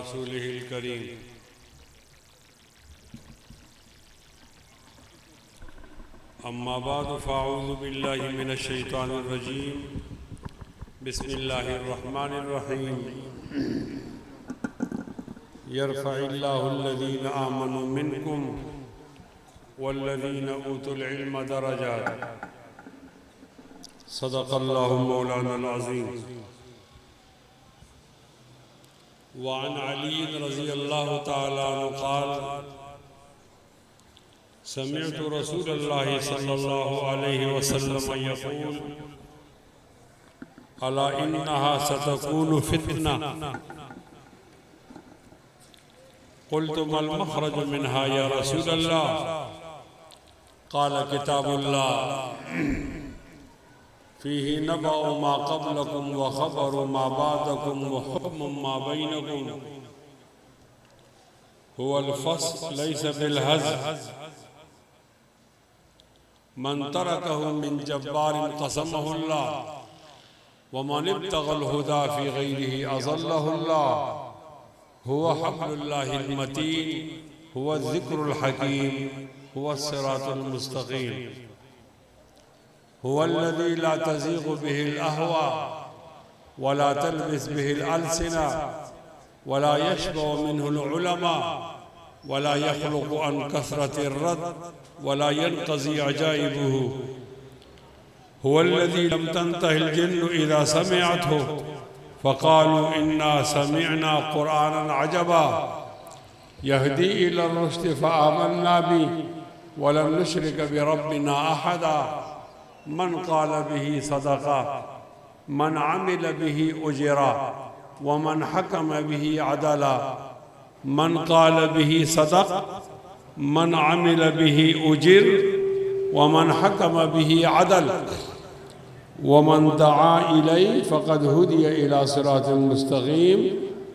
रसूलिहिल करीम। अम्मा बाद फ़अऊज़ु बिल्लाहि मिनश शैतानिर रजीम। बिस्मिल्लाहिर रहमानिर रहीम। यरफ़इल्लाहुल्लज़ीना आमनू मिनकुम वल्लज़ीना ऊतुल इल्म दरजात। सदक़ल्लाहु मौलानाल अज़ीम। वअन अली रज़ियल्लाहु तआला अन्हु क़ाल समिअतु रसूलल्लाहि सल्लल्लाहु अलैहि वसल्लम यक़ूल अला इन्नहा सतकूनु फितना क़ुल्तु मल मख़रजु मिन्हा या रसूलल्लाह क़ाल किताबुल्लाह फ़ीही नबअु मा क़ब्लकुम व ख़बरु मा बअदकुम व हुक्मु मा बैनकुम हुवल फ़स्ल लैस बिल हज़्ल मन तरकहु मिन जब्बारिन क़समहुल्लाह व मन इब्तग़ल हुदा फ़ी ग़ैरिही अज़ल्लहुल्लाह हुवा हब्लुल्लाहिल मतीन हुवा ज़िक्रुल हकीम हुवा सिरातुल मुस्तक़ीम हुवल्लज़ी ला तज़ीग़ु बिहिल अहवा व ला तल्बिस बिहिल अलसिना व ला यशबअु मिन्हुल उलमा व ला यख़्लुक़ु अन कसरतिर रद व ला यनक़ज़ी अजाइबुहु हुवल्लज़ी लम तंतहिल जिन्नु इज़ा समिअतहु फ़क़ालू इन्ना समिअना क़ुरआनन अजबा यहदी इलर रुश्द फ़आमन्ना बिही व लन नुश्रिक बिरब्बिना अहदा मन क़ाल बिही सदक़ा मन अमिल बिही उजरा व मन हकम बिही अदला मन क़ाल बिही सदक़ मन अमिल बिही उजिर व मन हकम बिही अदल व मन दआ इलैहि फ़क़द हुदिय इला सिरातिल मुस्तक़ीम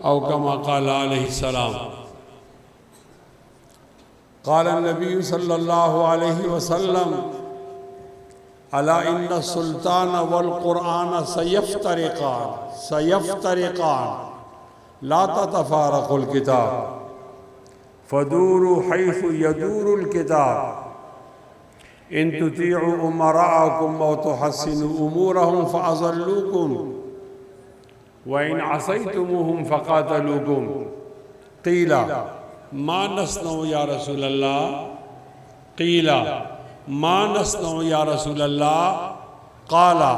औ कमा क़ाल अलैहिस्सलाम। क़ाल नबी सल्लल्लाहु अलैहि वसल्लम अला इन्ना सुल्तान वल क़ुरआन सयफ्तरिक़ान ला ततफ़ारक़ुल किताब फ़दूरू हैसु यदूरुल किताब इन तुतीअू उमराअकुम व तुहस्सिनु उमूरहुम फ़अज़ल्लूकुम व इन असैतुमूहुम फ़क़ातलूकुम। क़ीला मा नस्नउ या रसूलल्लाह क़ीला मा नस्नउ या रसूलल्लाह क़ाला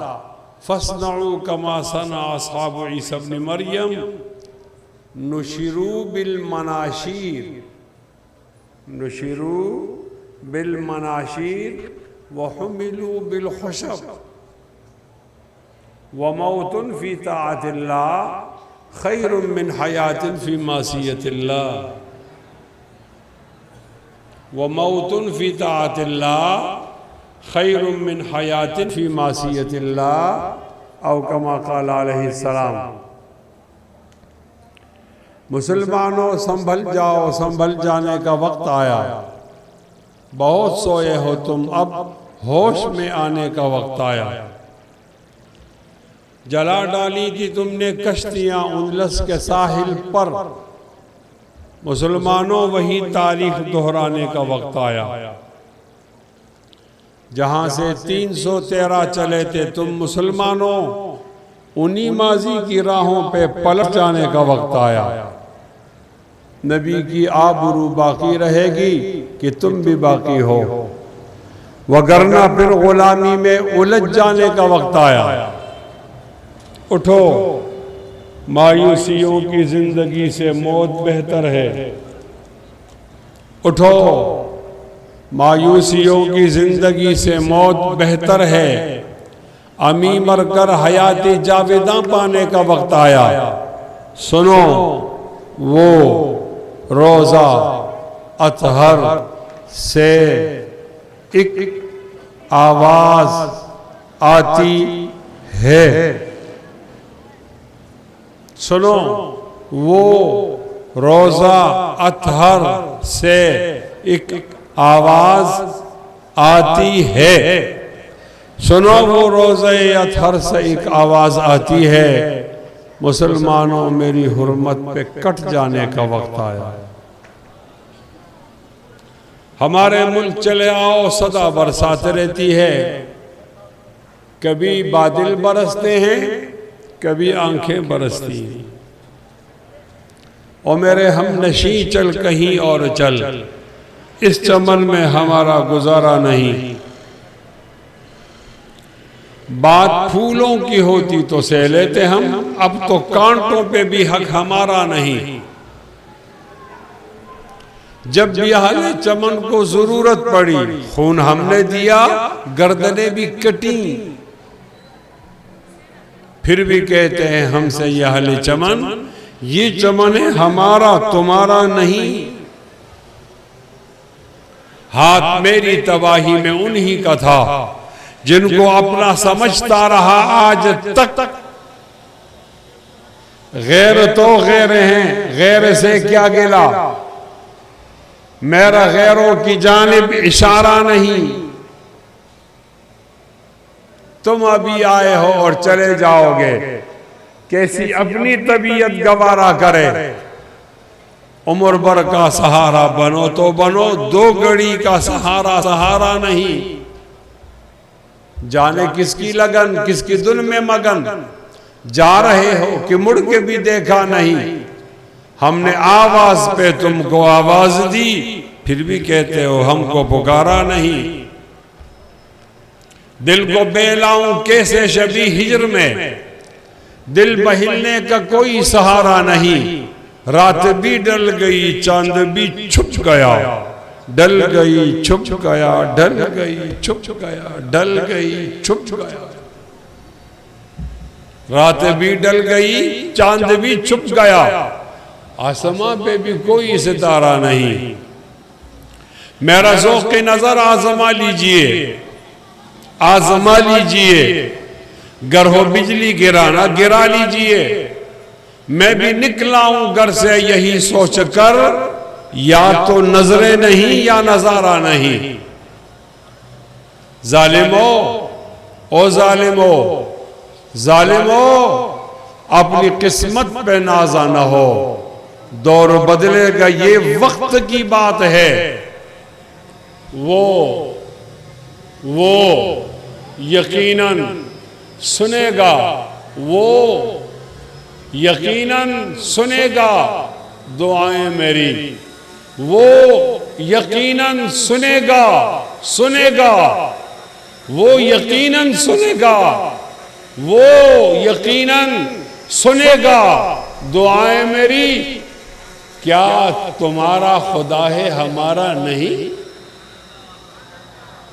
फ़स्नऊ कमा सना अस्हाबु ईसा इब्न मरियम नुशिरू बिल मनाशीर व हुमिलू बिल खुशब व मौतुन फ़ी ताअतिल्लाह खैरुम मिन हयातिन फ़ी मासियतिल्लाह व मौतुन फ़ी ताअतिल्लाह खैरुम मिन हयातिन फ़ी मासियतिल्लाह औ कमा क़ाल अलैहिस्सलाम। मुसलमानों संभल जाओ, संभल जाने का वक्त आया। बहुत सोए हो तुम, अब होश में आने का वक्त आया। जला डाली थी तुमने कश्तियां उंदलस के साहिल पर, मुसलमानों वही तारीख दोहराने का वक्त आया। जहां से 313 चले थे तुम मुसलमानों, उन्हीं माजी की राहों पे पलट जाने का वक्त आया। नबी की आबरू बाकी रहेगी कि तुम भी बाकी हो, वगरना फिर गुलामी में उलझ जाने का वक्त आया। उठो, मायूसियों की जिंदगी से मौत बेहतर है। उठो, मायूसियों की जिंदगी से मौत बेहतर है। अमी मरकर हयाती जावेदा पाने का वक्त आया। सुनो, वो रोज़ा अतहर से एक आवाज आती है। सुनो, वो रोज़ा अतहर से एक आवाज आती है। सुनो, वो रोज़े अतहर से एक आवाज आती है। मुसलमानों मेरी हुर्मत पे कट जाने का वक्त आया। हमारे मुल्क चले आओ सदा बरसात रहती है, कभी बादल बरसते हैं, कभी आंखें बरसती हैं। और मेरे हम नशी चल कहीं और चल, इस चमन में हमारा गुजारा नहीं। बात फूलों की होती तो सह लेते हम, अब तो कांटों पे भी हक हमारा नहीं। जब बिहाले चमन को जरूरत पड़ी, खून हमने दिया, गर्दनें भी कटी, फिर भी कहते हैं हमसे यह अहले चमन, ये चमन है हमारा तुम्हारा नहीं। हाथ मेरी तबाही में उन्हीं का था, जिनको अपना समझता रहा आज तक। गैर तो गैर हैं, गैर से क्या गिला, मेरा गैरों की जानिब इशारा नहीं। तुम अभी आए हो और चले जाओगे, कैसी अपनी तबीयत गवारा करे। उम्र भर का सहारा बनो तो बनो, दो घड़ी का सहारा सहारा नहीं। जाने किसकी लगन, किसकी धुन में मगन, जा रहे हो कि मुड़ के भी देखा नहीं। हमने आवाज पे तुमको आवाज दी, फिर भी कहते हो हमको पुकारा नहीं। दिल को बेलाऊं कैसे शबी हिजर में, दिल बहिलने का कोई सहारा नहीं। रात भी डल गई, चांद भी छुप गया, डल गई छुप गया, डल गई छुप गया, डल गई छुप गया। रात भी डल गई, चांद भी छुप गया, आसमां पे भी कोई सितारा नहीं। मेरा ज़ौक़ की नजर आजमा लीजिए, आजमा लीजिए। घर हो बिजली गिराना गिरा लीजिए। मैं भी निकला हूं घर से यही सोच कर, या तो नजरें नहीं या नजारा नहीं। जालिमो, ओ जालिमो, जालिमो, अपनी किस्मत पे नाजा न हो। दौर बदलेगा ये वक्त की बात है। वो यकीनन सुनेगा, वो यकीनन सुनेगा दुआएं मेरी। वो यकीनन सुनेगा, सुनेगा, वो यकीनन सुनेगा, वो यकीनन सुनेगा दुआएं मेरी। क्या तुम्हारा खुदा है हमारा नहीं?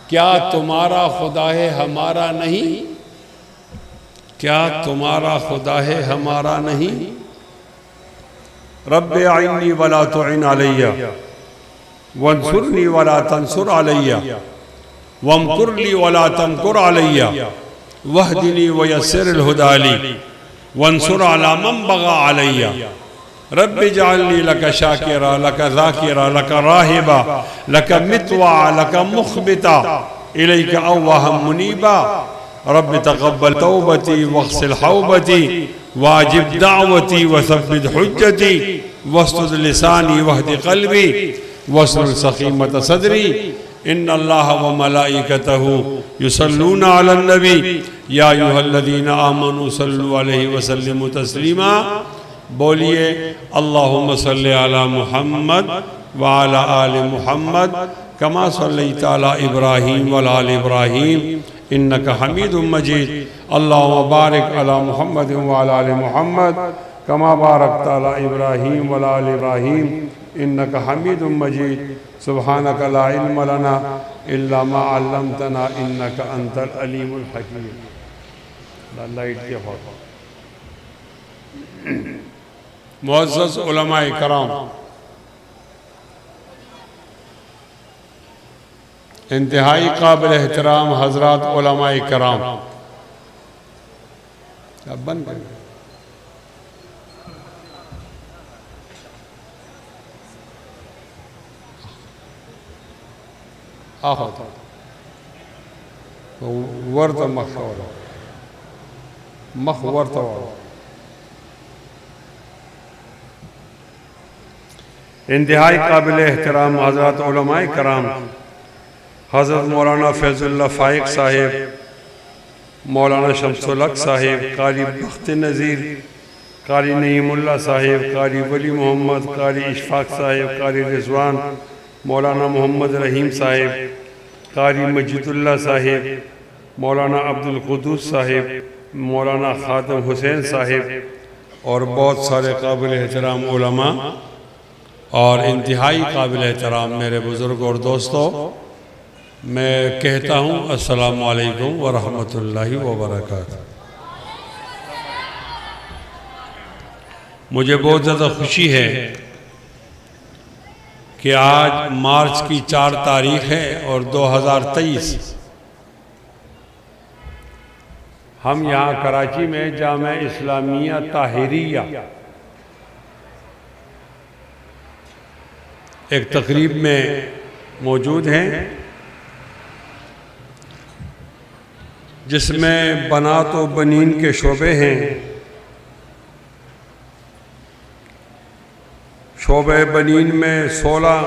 क्या तुम्हारा खुदा है हमारा नहीं? क्या तुम्हारा खुदा है हमारा नहीं? रब्बे आइनी वला तुइन अलैया, वंसुरनी वला तंसुर अलैया, वमकुरली वला तमकुर अलैया, वहदिनी वयस्सिरिल हुदा ली, वंसुर अला मन बगा अलैया। रब्बि जअलनी लक शाकिरा, लक ज़ाकिरा, लक राहिबा, लक मितवा, लक मुख़बिता, इलैका अव्वाहम मुनीबा। रब्बि तक़ब्बल तौबती वग़सिल हौबती, वाजिब दावती वसब्बित हुज्जती, वस्तुद लिसानी वहदि क़ल्बी, वस्लुल सक़ीमत सदरी। इन्नल्लाह व मलाइकतहु युसल्लूना अलन नबी, या अय्युहल्लज़ीना आमनू सल्लु अलैहि व सल्लिमू तस्लीमा। बोलिए अल्लाहुम्मा सल्लि अला मुहम्मद व अला आलि मुहम्मद, कमा सल्लैता अला इब्राहीम व अला आलि इब्राहीम, इन्नका हमीदुम मजीद। अल्लाहुम्मा बारिक अला मुहम्मद व अला आलि मुहम्मद, कमा बारकता अला इब्राहीम व अला आलि इब्राहीम, इन्नका हमीदुम मजीद। सुब्हानका ला इल्म लना इल्ला मा अल्लमतना, इन्नका अंतल अलीमुल हकीम। लाइट के बहुत मुअज़्ज़ज़ उलमाए कराम, इंतहाई काबिल एहतराम हजरात उलमाए कराम, अब बंद कर वर्त मख वर्त इंतहाई काबिल एहतराम हज़रत उलमाए कराम हज़रत मौलाना फैज़ुल्लाह फ़ाइक साहिब, मौलाना शम्सुल हक साहिब, कारी बख्त नज़ीर, कारी नईमुल्लाह साहिब, कारी वली मोहम्मद, कारी इशफाक साहिब, कारी रिजवान, मौलाना मोहम्मद रहीम साहिब, कारी मजीदुल्लाह साहिब, मौलाना अब्दुल कुद्दूस साहिब, मौलाना खादम हुसैन साहिब और बहुत सारे काबिल एहतराम उलमा और इंतहाई काबिल एहतराम मेरे बुज़ुर्ग और दोस्तों, मैं कहता हूँ अस्सलामु अलैकुम व रहमतुल्लाहि व बरकातहू। मुझे बहुत ज़्यादा खुशी है कि आज मार्च की 4 तारीख है और 2023 हम यहाँ कराची में जामा इस्लामिया ताहिरिया एक तकरीब में मौजूद हैं जिसमें बनात व बनीन के शोबे हैं। शोबे बनीन में 16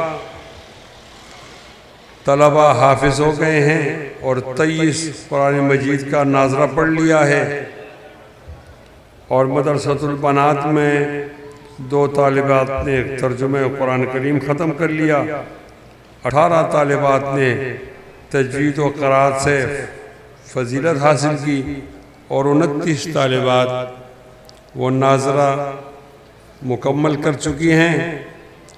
तलबा हाफिज हो गए हैं और 23 कुरान मजीद का नाजरा पढ़ लिया है और मदरसतुल बनात में 2 तालिबात ने तर्जुमे कुरान करीम ख़त्म कर लिया, 18 तालिबात ने तजवीद व क़राअत से फजीलत हासिल की और 29 तालिबात वो नाजरा मुकम्मल कर चुकी हैं।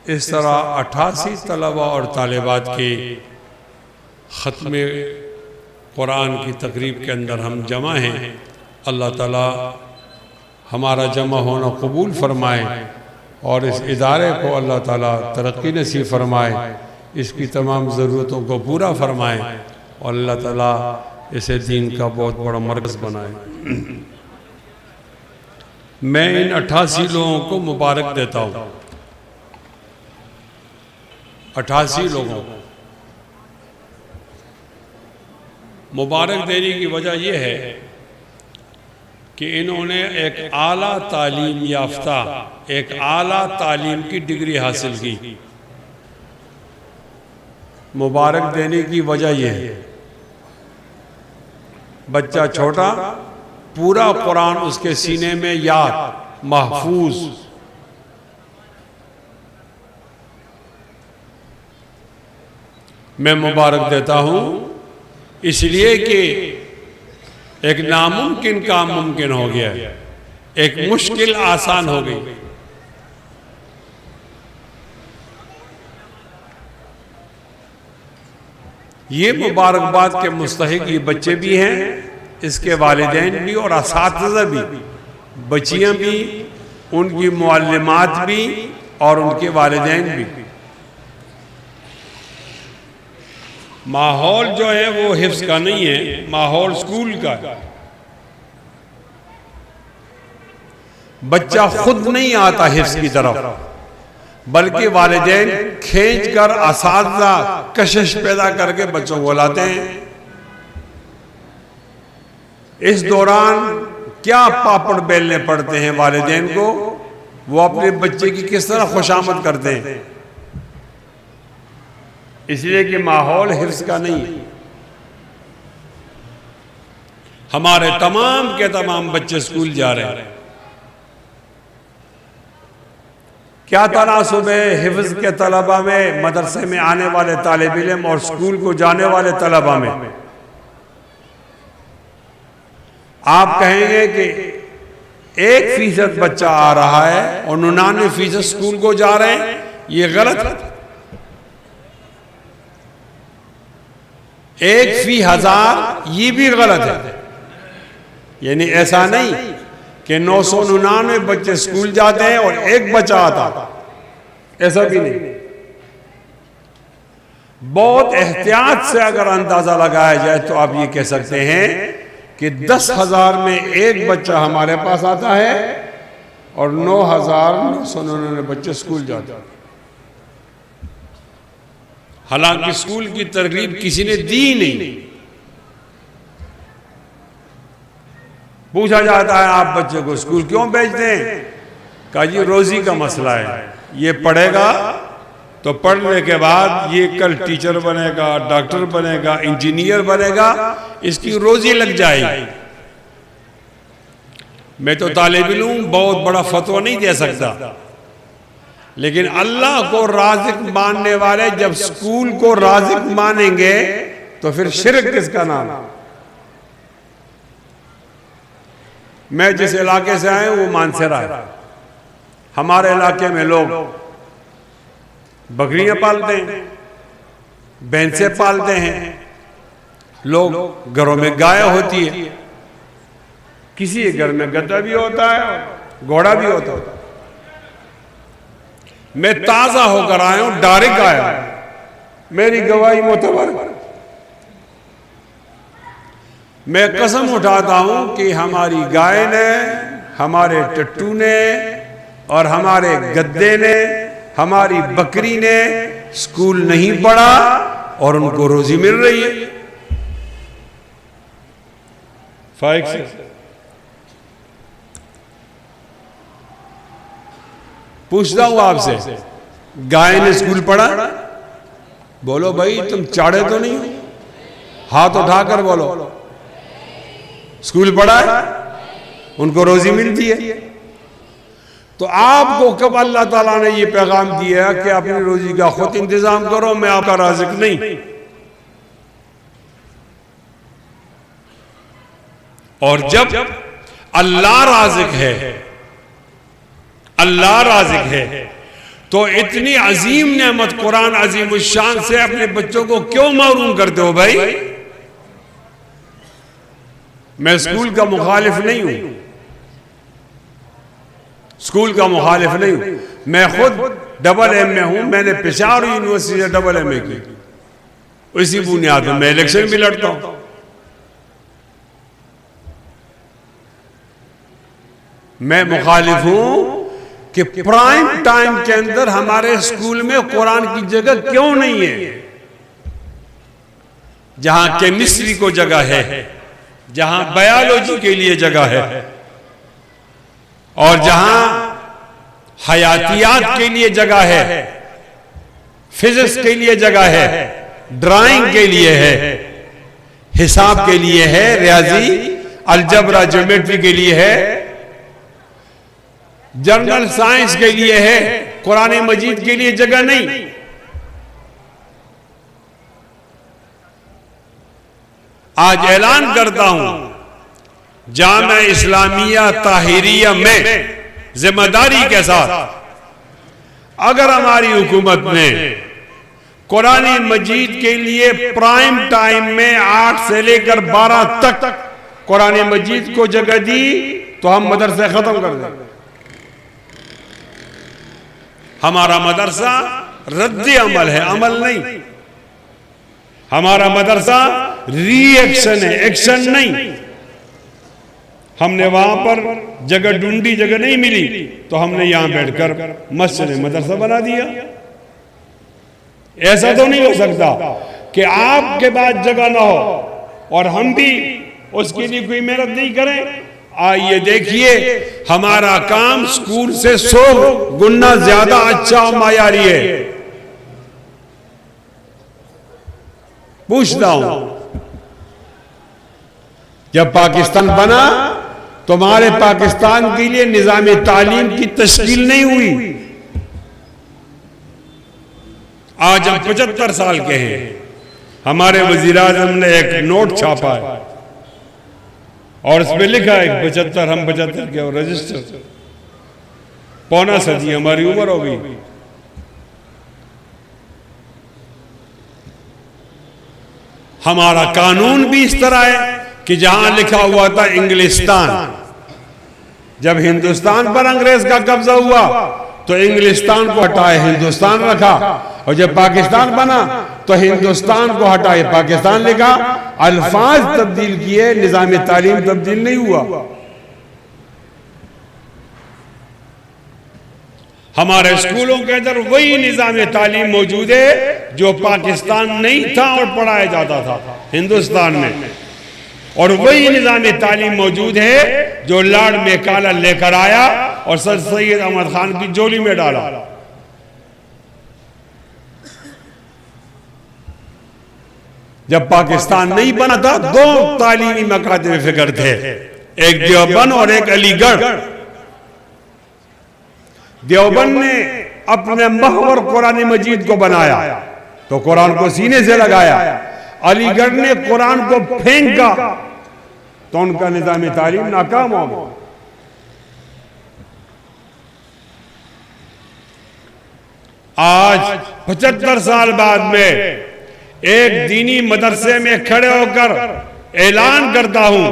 इस तरह 88 तलबा और तालिबात के ख़त्म कुरान की तकरीब के अंदर हम जमा हैं। अल्लाह ताला हमारा जमा होना कबूल फरमाए और इस इदारे को अल्लाह ताला तरक्की नसीब फरमाए, इसकी तमाम ज़रूरतों को पूरा फरमाए और अल्लाह ताला इसे दीन का बहुत बड़ा मरकज़ बनाए। मैं इन 88 लोगों को मुबारक देता हूँ, 88 लोगों को मुबारक देने की वजह यह है कि इन्होंने एक आला तालीम याफ्ता, एक आला तालीम की डिग्री हासिल की। मुबारक देने की वजह यह है, बच्चा छोटा, पूरा कुरान उसके सीने में याद, महफूज। मैं मुबारक देता हूं इसलिए कि एक नामुमकिन काम मुमकिन हो गया, एक मुश्किल आसान हो गई। ये मुबारकबाद के मुस्तहिक ये बच्चे भी हैं, इसके वालिदैन भी और असातिज़ा भी, बच्चियां भी, उनकी मुअल्लिमात भी और उनके वालिदैन भी। माहौल जो है वो हिफ्ज़ का नहीं है, माहौल स्कूल का है। बच्चा खुद नहीं आता हिफ्ज़ की तरफ, बल्कि वालिदैन खींच कर असातिज़ा कशिश पैदा करके बच्चों को लाते हैं। इस दौरान क्या पापड़ बेलने पड़ते हैं वालिदैन को, वो अपने बच्चे की किस तरह खुशामद करते हैं, इसलिए कि माहौल हिफ्ज़ का नहीं है। हमारे तमाम के तमाम बच्चे स्कूल जा रहे हैं। क्या तनासुब है हिफ्ज़ के तलबा में, मदरसे में आने वाले तालिब इल्म और स्कूल को जाने वाले तलबा में? आप कहेंगे कि 1% बच्चा आ रहा है और 99% स्कूल को जा रहे हैं, ये गलत है। 1 फी 1000 ये भी गलत है। यानी ऐसा नहीं कि 999 बच्चे स्कूल जाते हैं और 1 बच्चा आता, ऐसा भी नहीं। बहुत एहतियात से अगर अंदाजा लगाया जाए तो आप ये कह सकते हैं कि 10,000 में 1 बच्चा हमारे पास आता है और 9,999 बच्चे स्कूल जाते हैं। हालांकि स्कूल की तरगीब किसी ने दी नहीं। पूछा जाता है आप बच्चे को स्कूल क्यों भेजते हैं? कहा जी रोजी का मसला है, ये पढ़ेगा तो पढ़ने के बाद ये कल टीचर बनेगा, डॉक्टर बनेगा, इंजीनियर बनेगा, इसकी रोजी लग जाएगी। मैं तो तालिब इल्म बहुत बड़ा फतवा नहीं दे सकता, लेकिन अल्लाह को राज़िक मानने वाले जब स्कूल को राज़िक मानेंगे तो फिर शिर्क किसका नाम। मैं जिस इलाके से आया हूं वो मानसरा है। हमारे इलाके में लोग बकरियां पालते हैं, भैंसे पालते हैं, लोग घरों में गाय होती है, किसी के घर में गधा भी होता है, घोड़ा भी होता है। मैं ताजा होकर आया हूं, डायरेक्ट आया, मेरी गवाही मोतबर। मैं कसम उठाता हूं कि हमारी गाय ने, हमारे टट्टू ने और हमारे गद्दे ने, हमारी बकरी ने स्कूल नहीं पढ़ा और उनको रोजी मिल रही है। फाइक से पूछता हूं आपसे, गाय ने स्कूल पढ़ा? बोलो भाई, तुम चाड़े तो नहीं हो? हाथ उठाकर बोलो, स्कूल पढ़ा है, उनको रोजी मिलती है। तो आपको कब अल्लाह ताला ने ये पैगाम दिया कि अपनी रोजी का खुद इंतजाम करो, मैं आपका राज़िक नहीं। और जब अल्लाह राज़िक है, अल्लाह राज़िक है, तो इतनी अजीम नेमत कुरान अजीम शान से अपने बच्चों को क्यों महरूम करते हो भाई? मैं स्कूल का मुखालिफ नहीं हूं, स्कूल का मुखालिफ नहीं हूं। मैं खुद डबल एम में हूं, मैंने पेशावर यूनिवर्सिटी से डबल एम ए की, इसी बुनियाद पर मैं इलेक्शन भी लड़ता हूं। मैं मुखालिफ हूं कि प्राइम टाइम के अंदर हमारे स्कूल में कुरान की जगह क्यों नहीं है? जहां केमिस्ट्री को जगह है, जहां बायोलॉजी के लिए जगह है, और जहां हयातियात के लिए जगह है, फिजिक्स के लिए जगह है, ड्राइंग के लिए है, हिसाब के लिए है, रियाजी अलजबरा ज्योमेट्री के लिए है, जनरल साइंस के लिए है, कुरान मजीद के लिए जगह नहीं। आज ऐलान करता हूं, जामिया इस्लामिया ताहिरिया में जिम्मेदारी के साथ, अगर हमारी हुकूमत ने कुरान मजीद के लिए प्राइम टाइम में 8 से लेकर 12 तक कुरान मजीद को जगह दी तो हम मदरसे खत्म कर देंगे। हमारा मदरसा रद्द अमल है, अमल नहीं। हमारा मदरसा रिएक्शन है, एक्शन नहीं। हमने वहां पर जगह ढूंढी, जगह नहीं मिली, तो हमने यहां बैठकर मस्जिद मदरसा बना दिया। ऐसा तो नहीं हो सकता कि आपके पास जगह ना हो और हम भी उसके लिए कोई मेहनत नहीं करें। आइए देखिए, हमारा काम स्कूल से 100 गुना ज्यादा अच्छा और मायारी है। पूछता हूं, जब पाकिस्तान बना तो हमारे पाकिस्तान के लिए निजाम तालीम की तश्कील नहीं हुई। आज हम 75 साल के हैं। हमारे वजीर आज़म ने एक नोट छापा है और इसमें लिखा है 75, हम 75 के और रजिस्टर, पौना सदी हमारी उम्र हो गई। हमारा कानून भी इस तरह है कि जहां लिखा हुआ था इंग्लिस्तान, जब हिंदुस्तान पर अंग्रेज का कब्जा हुआ तो इंग्लिस्तान को हटाए हिंदुस्तान रखा, और जब पाकिस्तान बना तो हिंदुस्तान को हटाए पाकिस्तान लिखा। अल्फाज तब्दील किए, निजाम तालीम तब्दील नहीं हुआ। हमारे स्कूलों के अंदर वही निजाम तालीम मौजूद है जो पाकिस्तान नहीं था और पढ़ाया जाता था हिंदुस्तान में, और वही निजाम तालीम मौजूद है जो लॉर्ड मैकाले लेकर आया और सर सैयद अहमद खान की झोली में डाला। जब पाकिस्तान नहीं बना था, दो तालीमी मकातब फिक्र थे, एक देवबंद और एक अलीगढ़। देवबंद ने अपने महवर कुरान मजीद को बनाया तो कुरान को सीने से लगाया, अलीगढ़ ने कुरान को फेंका तो उनका निजाम तालीम नाकाम हो गया। आज 75 साल बाद में एक दीनी मदरसे में खड़े होकर ऐलान करता हूं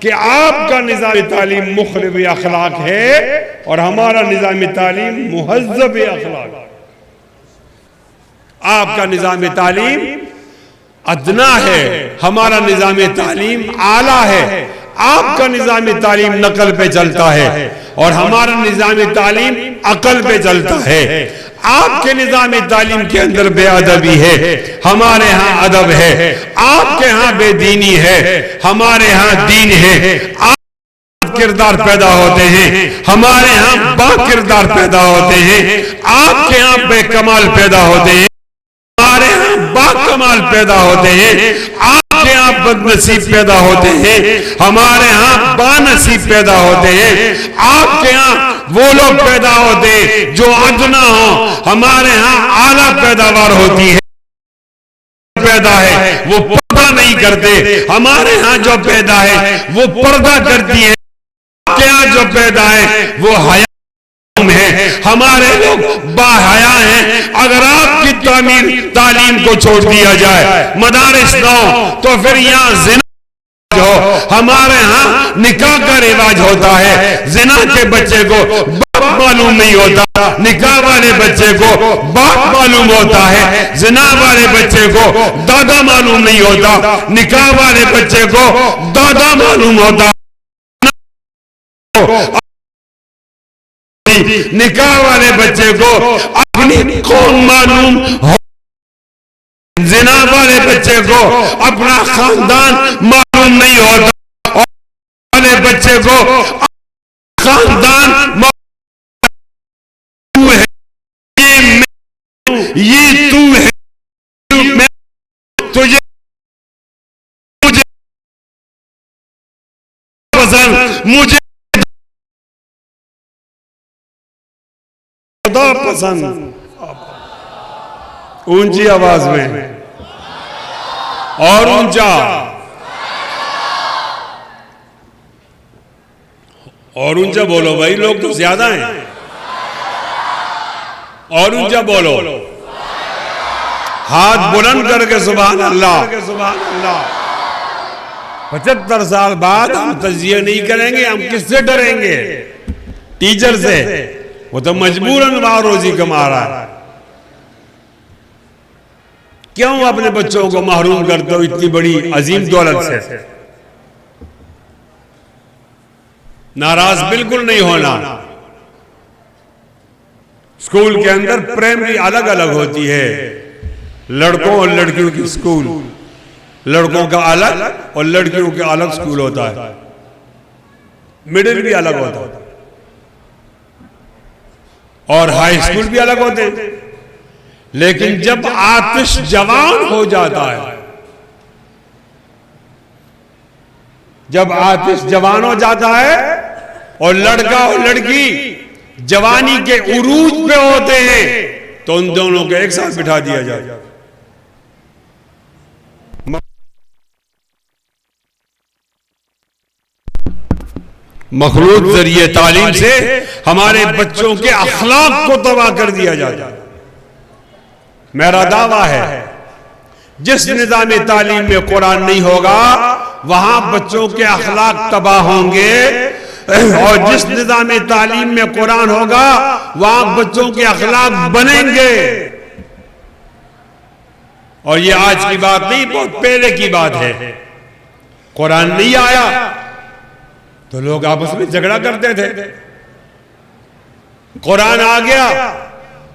कि आपका निजाम तालीम मुखरिब अखलाक है और हमारा निजाम तालीम मुहज्जब अखलाक। आपका निजाम तालीम अदना है, हमारा निजाम तालीम आला है। आपका निजाम तालीम नकल पे चलता है और हमारा निजाम तालीम अकल पे चलता है। आपके निजाम तालीम के अंदर बेअदबी है, हमारे यहाँ अदब है। आपके यहाँ बेदीनी है, हमारे यहाँ दीन है। आप किरदार पैदा होते हैं, हमारे यहाँ बाकिरदार पैदा होते हैं। आपके यहाँ बेकमाल पैदा होते हैं, हमारे यहाँ बाकमाल पैदा होते हैं। आपके यहाँ बदनसीब पैदा होते हैं, हमारे यहाँ बानसीब पैदा होते हैं। आपके यहाँ वो लोग पैदा होते हैं जो अदना हो, हमारे यहाँ आला पैदावार होती है। पैदा है वो पर्दा नहीं करते, हमारे यहाँ जो पैदा है वो पर्दा करती है। आपके यहाँ जो पैदा है वो हया है, हमारे लोग बाहया हैं। अगर आपकी तालीम को छोड़ दिया जाए, मदारिस ना हो, तो फिर यहाँ जिना हो। हमारे यहाँ निकाह का रिवाज होता है, जिना के बच्चे को बाप मालूम नहीं होता, निकाह वाले बच्चे को बाप मालूम होता है। जिना वाले बच्चे को दादा मालूम नहीं होता, निकाह वाले बच्चे को दादा मालूम होता। निकाह वाले बच्चे को अपनी कौम मालूम हो, जिना वाले बच्चे को अपना खानदान मालूम नहीं होता, और वाले बच्चे को खानदान तू है, ये तू है, मैं तुझे मुझे पसंद, मुझे पसंद। ऊंची आवाज में और ऊंचा और ऊंचा बोलो भाई, लोग तो ज्यादा हैं। और ऊंचा बोलो, हाथ बुलंद करके सुभान अल्लाह। 75 साल बाद हम तजिया नहीं करेंगे, हम किससे डरेंगे? टीचर से। वो तो मजबूरन वहां रोजी कमा रहा है। क्यों अपने बच्चों को महरूम करते हो इतनी बड़ी अजीम दौलत से? नाराज बिल्कुल नहीं होना। स्कूल के अंदर प्राइमरी अलग अलग होती है, लड़कों और लड़कियों की स्कूल। लड़कों का अलग और लड़कियों का अलग स्कूल होता है, मिडिल भी अलग होता है और हाई स्कूल भी अलग होते हैं। लेकिन जब आतिश जवान हो जाता है, जब आतिश जवान हो जाता है और लड़का और लड़की जवानी के उरूज पे होते हैं, तो उन दोनों को एक साथ बिठा दिया जाता है। मखलूक जरिए तालीम से हमारे बच्चों के अखलाक को तबाह कर दिया जाता है। मेरा दावा है, जिस निजाम तालीम में कुरान नहीं होगा वहां बच्चों के अखलाक तबाह होंगे, और जिस निजाम तालीम में कुरान होगा वहां बच्चों के अखलाक बनेंगे। और ये आज की बात नहीं, बहुत पहले की बात है। कुरान नहीं आया तो लोग आपस में झगड़ा करते थे। कुरान आ गया,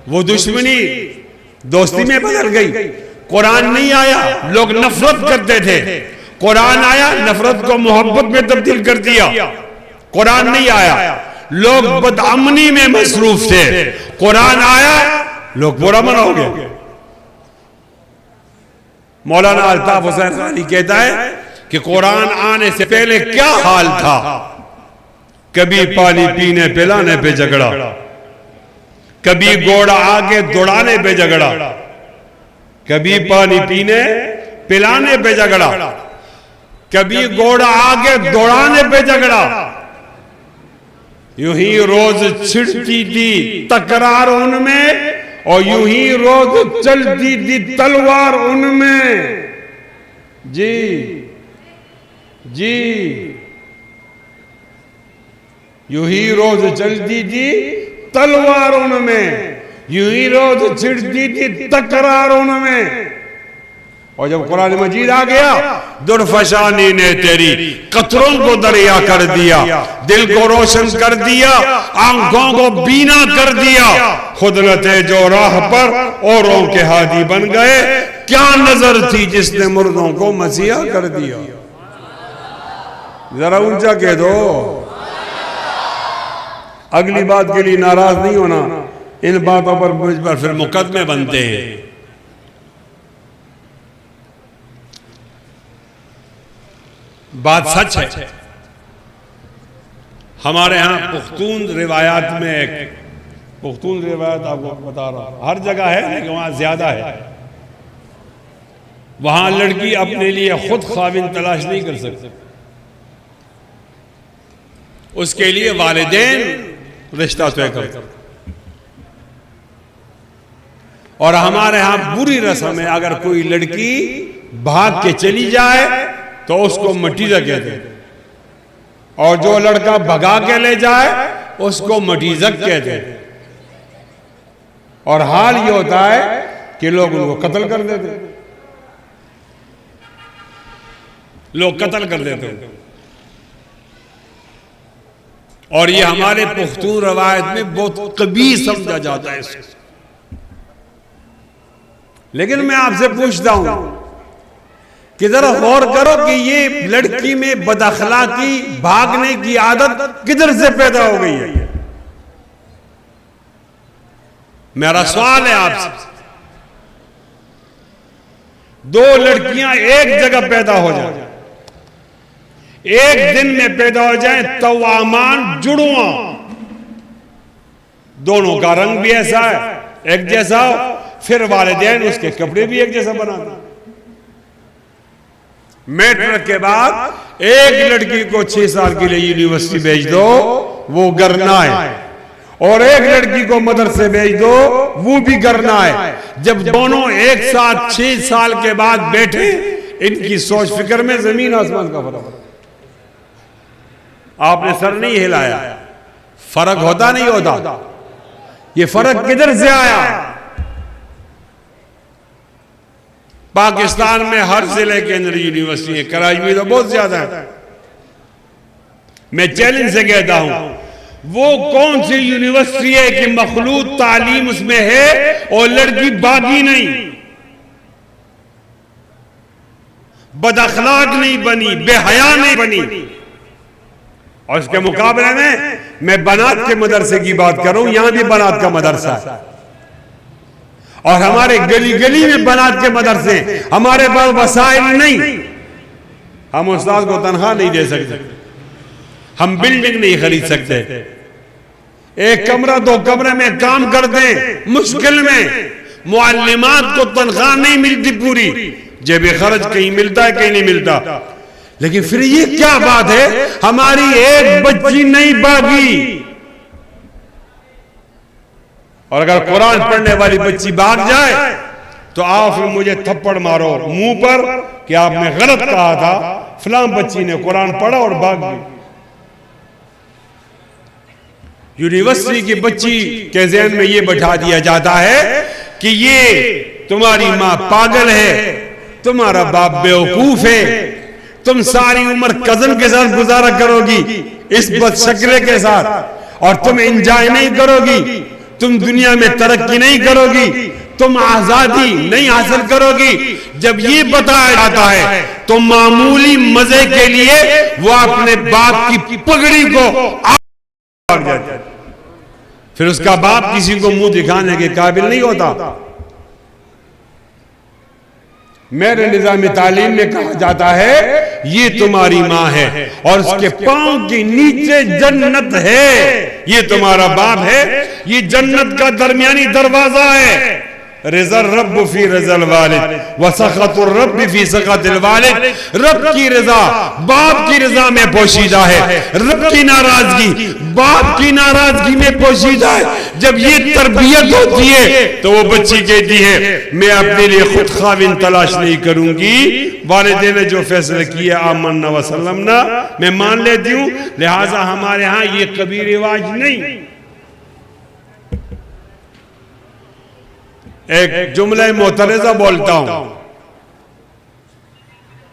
वो दुश्मनी दोस्ती में बदल गई। कुरान नहीं आया, लोग नफरत करते थे। कुरान आया, नफरत को मोहब्बत में तब्दील कर दिया। कुरान नहीं आया, लोग बदअमनी में मसरूफ थे। कुरान आया, लोग बुरा मन हो गए। मौलाना अल्ताफ हुसैन खानी कहता है कि कुरान आने से पहले क्या हाल था। कभी पानी पीने पिलाने पे झगड़ा, कभी घोड़ा आगे दौड़ाने पे झगड़ा, कभी पानी पीने पिलाने पे झगड़ा, कभी घोड़ा आगे दौड़ाने पे झगड़ा। यूं ही रोज छिड़ती थी तकरार उनमें और यूं ही रोज चलती थी तलवार उनमें। जी जी, यूं ही रोज चलती थी तलवार उनमें, यूं ही रोज छिड़ती थी तकरार उनमें। और जब कुरान मजीद आ गया, दुर्फशानी ने तेरी कतरों को दरिया कर दिया, दिल को रोशन कर दिया, आंखों को बीना कर दिया, खुद न थे जो राह पर औरों के हादी बन गए। क्या नजर थी जिसने मुर्दों को मसीहा कर दिया। जरा ऊंचा कह दो। अगली बात के लिए नाराज नहीं होना, इन बातों पर मुझ पर फिर मुकदमे बनते हैं। बात सच है। हमारे यहाँ पुख्तून रिवायात में एक पुख्तून रिवायत आपको बता रहा हूं, हर जगह है लेकिन वहां ज्यादा है। वहां लड़की अपने लिए खुद खाविन तलाश नहीं कर सकती, उसके लिए वालिदैन रिश्ता तय करते। और हमारे यहां बुरी रस्म है, अगर कोई लड़की भाग के चली जाए तो उसको मटीजा कहते हैं, और जो लड़का भगा के ले जाए उसको मटीजक कहते हैं। और हाल ये होता है कि लोग उनको कत्ल कर देते हैं, लोग कत्ल कर देते हैं। और ये हमारे पुख्तून रवायत में बहुत कबीह समझा जाता है इसको। लेकिन मैं आपसे पूछता हूं कि जरा गौर करो कि ये लड़की में बदअखलाकी, भागने की आदत किधर से पैदा हो गई है। मेरा सवाल है आपसे, दो लड़कियां एक जगह पैदा हो जाए, एक दिन में पैदा हो जाए, तवामान जुड़वा, दोनों का रंग भी ऐसा है, एक जैसा हो, फिर वालिदैन उसके कपड़े भी एक जैसा बना दो। मैट्रिक के बाद एक लड़की को 6 साल के लिए यूनिवर्सिटी भेज दो, वो करना है, और एक लड़की को मदरसे भेज दो, वो भी करना है। जब दोनों एक साथ 6 साल के बाद बैठे, इनकी सोच फिक्र में जमीन आसमान का फर्क है। आपने सर नहीं हिलाया, फर्क होता नहीं होता। ये फर्क किधर से आया? पाकिस्तान में हर जिले के अंदर यूनिवर्सिटी है, कराची में तो बहुत ज्यादा है। मैं चैलेंज से कहता हूं, वो कौन सी यूनिवर्सिटी है कि मखलूत तालीम उसमें है और लड़की बागी नहीं, बदअखलाक नहीं बनी, बेहया नहीं बनी। और इसके मुकाबले में मैं बनात के मदरसे की बात करूं, यहां भी बनात का मदरसा है, और हमारे गली गली में बनात के मदरसे। हमारे पास वसाइल नहीं, हम उस्ताद को तनख्वाह नहीं दे सकते, हम बिल्डिंग नहीं खरीद सकते, एक कमरा 2 कमरे में काम करते हैं मुश्किल में, मुअल्लिमात को तनख्वाह नहीं मिलती पूरी, जेब खर्च कहीं मिलता है कहीं नहीं मिलता। लेकिन फिर ये क्या बात है, हमारी एक बच्ची नहीं भागी। और अगर कुरान पढ़ने वाली बच्ची भाग जाए तो आओ फिर मुझे थप्पड़ मारो मुंह पर कि आपने गलत कहा था, फलां बच्ची ने कुरान पढ़ा और भाग गई। यूनिवर्सिटी की बच्ची के ज़हन में ये बैठा दिया जाता है कि ये तुम्हारी माँ पागल है, तुम्हारा बाप बेवकूफ है, तुम सारी उम्र कजन के साथ गुजारा करोगी इस बदशक्ले के साथ, और तुम एंजॉय नहीं करोगी, तुम दुनिया में तरक्की नहीं करोगी, तुम आजादी नहीं हासिल करोगी। जब ये बताया जाता है तो मामूली मजे के लिए वो अपने बाप की पगड़ी को भाग जाता है। फिर उसका बाप किसी को मुंह दिखाने के काबिल नहीं होता। मेरे निजाम तालीम में कहा जाता है ये तुम्हारी माँ है और उसके पांव के नीचे जन्नत है, ये तुम्हारा बाप है, ये जन्नत का दरमियानी दरवाजा है। रिज़ल रब्ब फी रिज़ल वालिद व सख़तुर रब्ब फी सख़तिल वालिद। रब की रजा बाप की रजा में पोशीदा है, रब की नाराजगी बाप की नाराजगी में पोशीदा है। जब ये तरबियत होती है तो वो बच्ची कहती है मैं अपने लिए खुद खाविन तलाश नहीं करूंगी, वालिदैन ने जो फैसला किया आमन्ना व सल्लमना मैं मान लेती हूँ, लिहाजा हमारे यहाँ ये कभी रिवाज नहीं। एक जुमला मोतरज़ा बोलता हूं,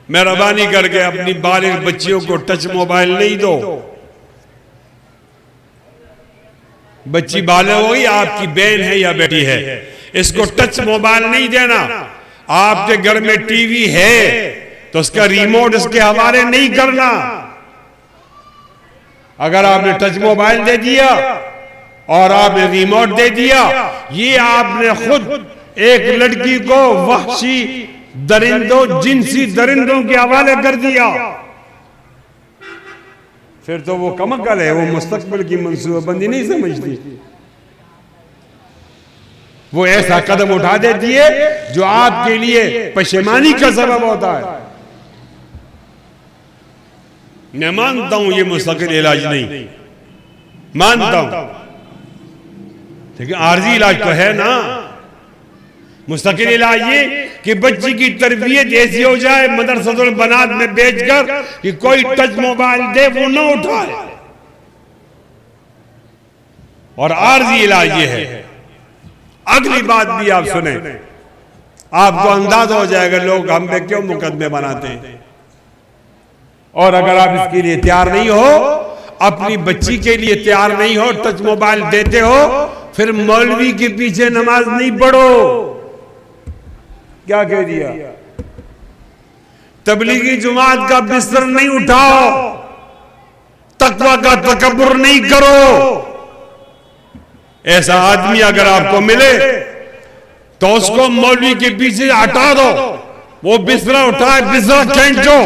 मेहरबानी करके अपनी बालिग बच्चियों को टच मोबाइल नहीं दो। बच्ची बालिग होगी, आपकी बहन है या बेटी है, इसको टच मोबाइल नहीं देना। आपके घर में टीवी है तो उसका रिमोट इसके हवाले नहीं करना। अगर आपने टच मोबाइल दे दिया और आपने रिमोट दे दिया, ये आपने खुद एक लड़की को वहशी दरिंदों जिनसी दरिंदों के हवाले कर दिया। फिर तो वो कमकल है, वो मुस्तकबिल की मंसूबाबंदी नहीं समझती, वो ऐसा कदम उठा देती है जो आपके लिए पशेमानी का सबब होता है। मैं मानता हूं ये मुस्तकिल इलाज नहीं, मानता हूं, लेकिन आर्जी इलाज तो है ना। मुस्तकिल इलाज ये कि बच्ची की तरबियत ऐसी हो जाए मदरसतुल बनात में बेचकर कि कोई टच मोबाइल दे वो न उठाए। और आर्जी इलाज ये है, अगली बात भी आप सुने, आपको अंदाजा हो जाएगा लोग हम पे क्यों मुकदमे बनाते हैं। और अगर आप इसके लिए तैयार नहीं हो, अपनी बच्ची के लिए तैयार नहीं हो, टच मोबाइल देते हो, फिर मौलवी के पीछे नमाज नहीं पढ़ो। क्या कह दिया? तबलीगी जुमात का बिस्तर नहीं उठाओ, तकवा का तकब्बुर नहीं करो। ऐसा आदमी अगर आपको मिले तो उसको मौलवी के पीछे हटा दो, वो बिस्तरा उठाए, बिस्तरा खींचो।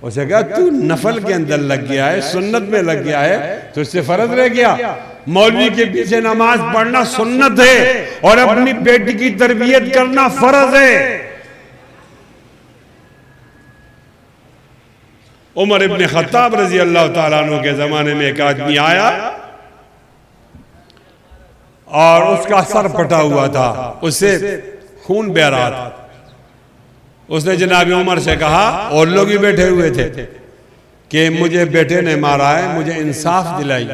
उसे कहा तू नफल के अंदर लग गया है, सुन्नत में लग गया है, तो इससे फर्ज रह गया। मौलवी के पीछे नमाज पढ़ना सुन्नत है और अपनी बेटी की तरबियत करना फर्ज है। उमर इब्न खत्ताब रजी अल्लाह ताला अन्हु के जमाने में एक आदमी आया और उसका सर फटा हुआ था, उससे खून बह रहा था। उसने जनाब उमर से कहा, और लोग भी बैठे हुए थे, कि मुझे बेटे ने मारा है, मुझे इंसाफ दिलाई।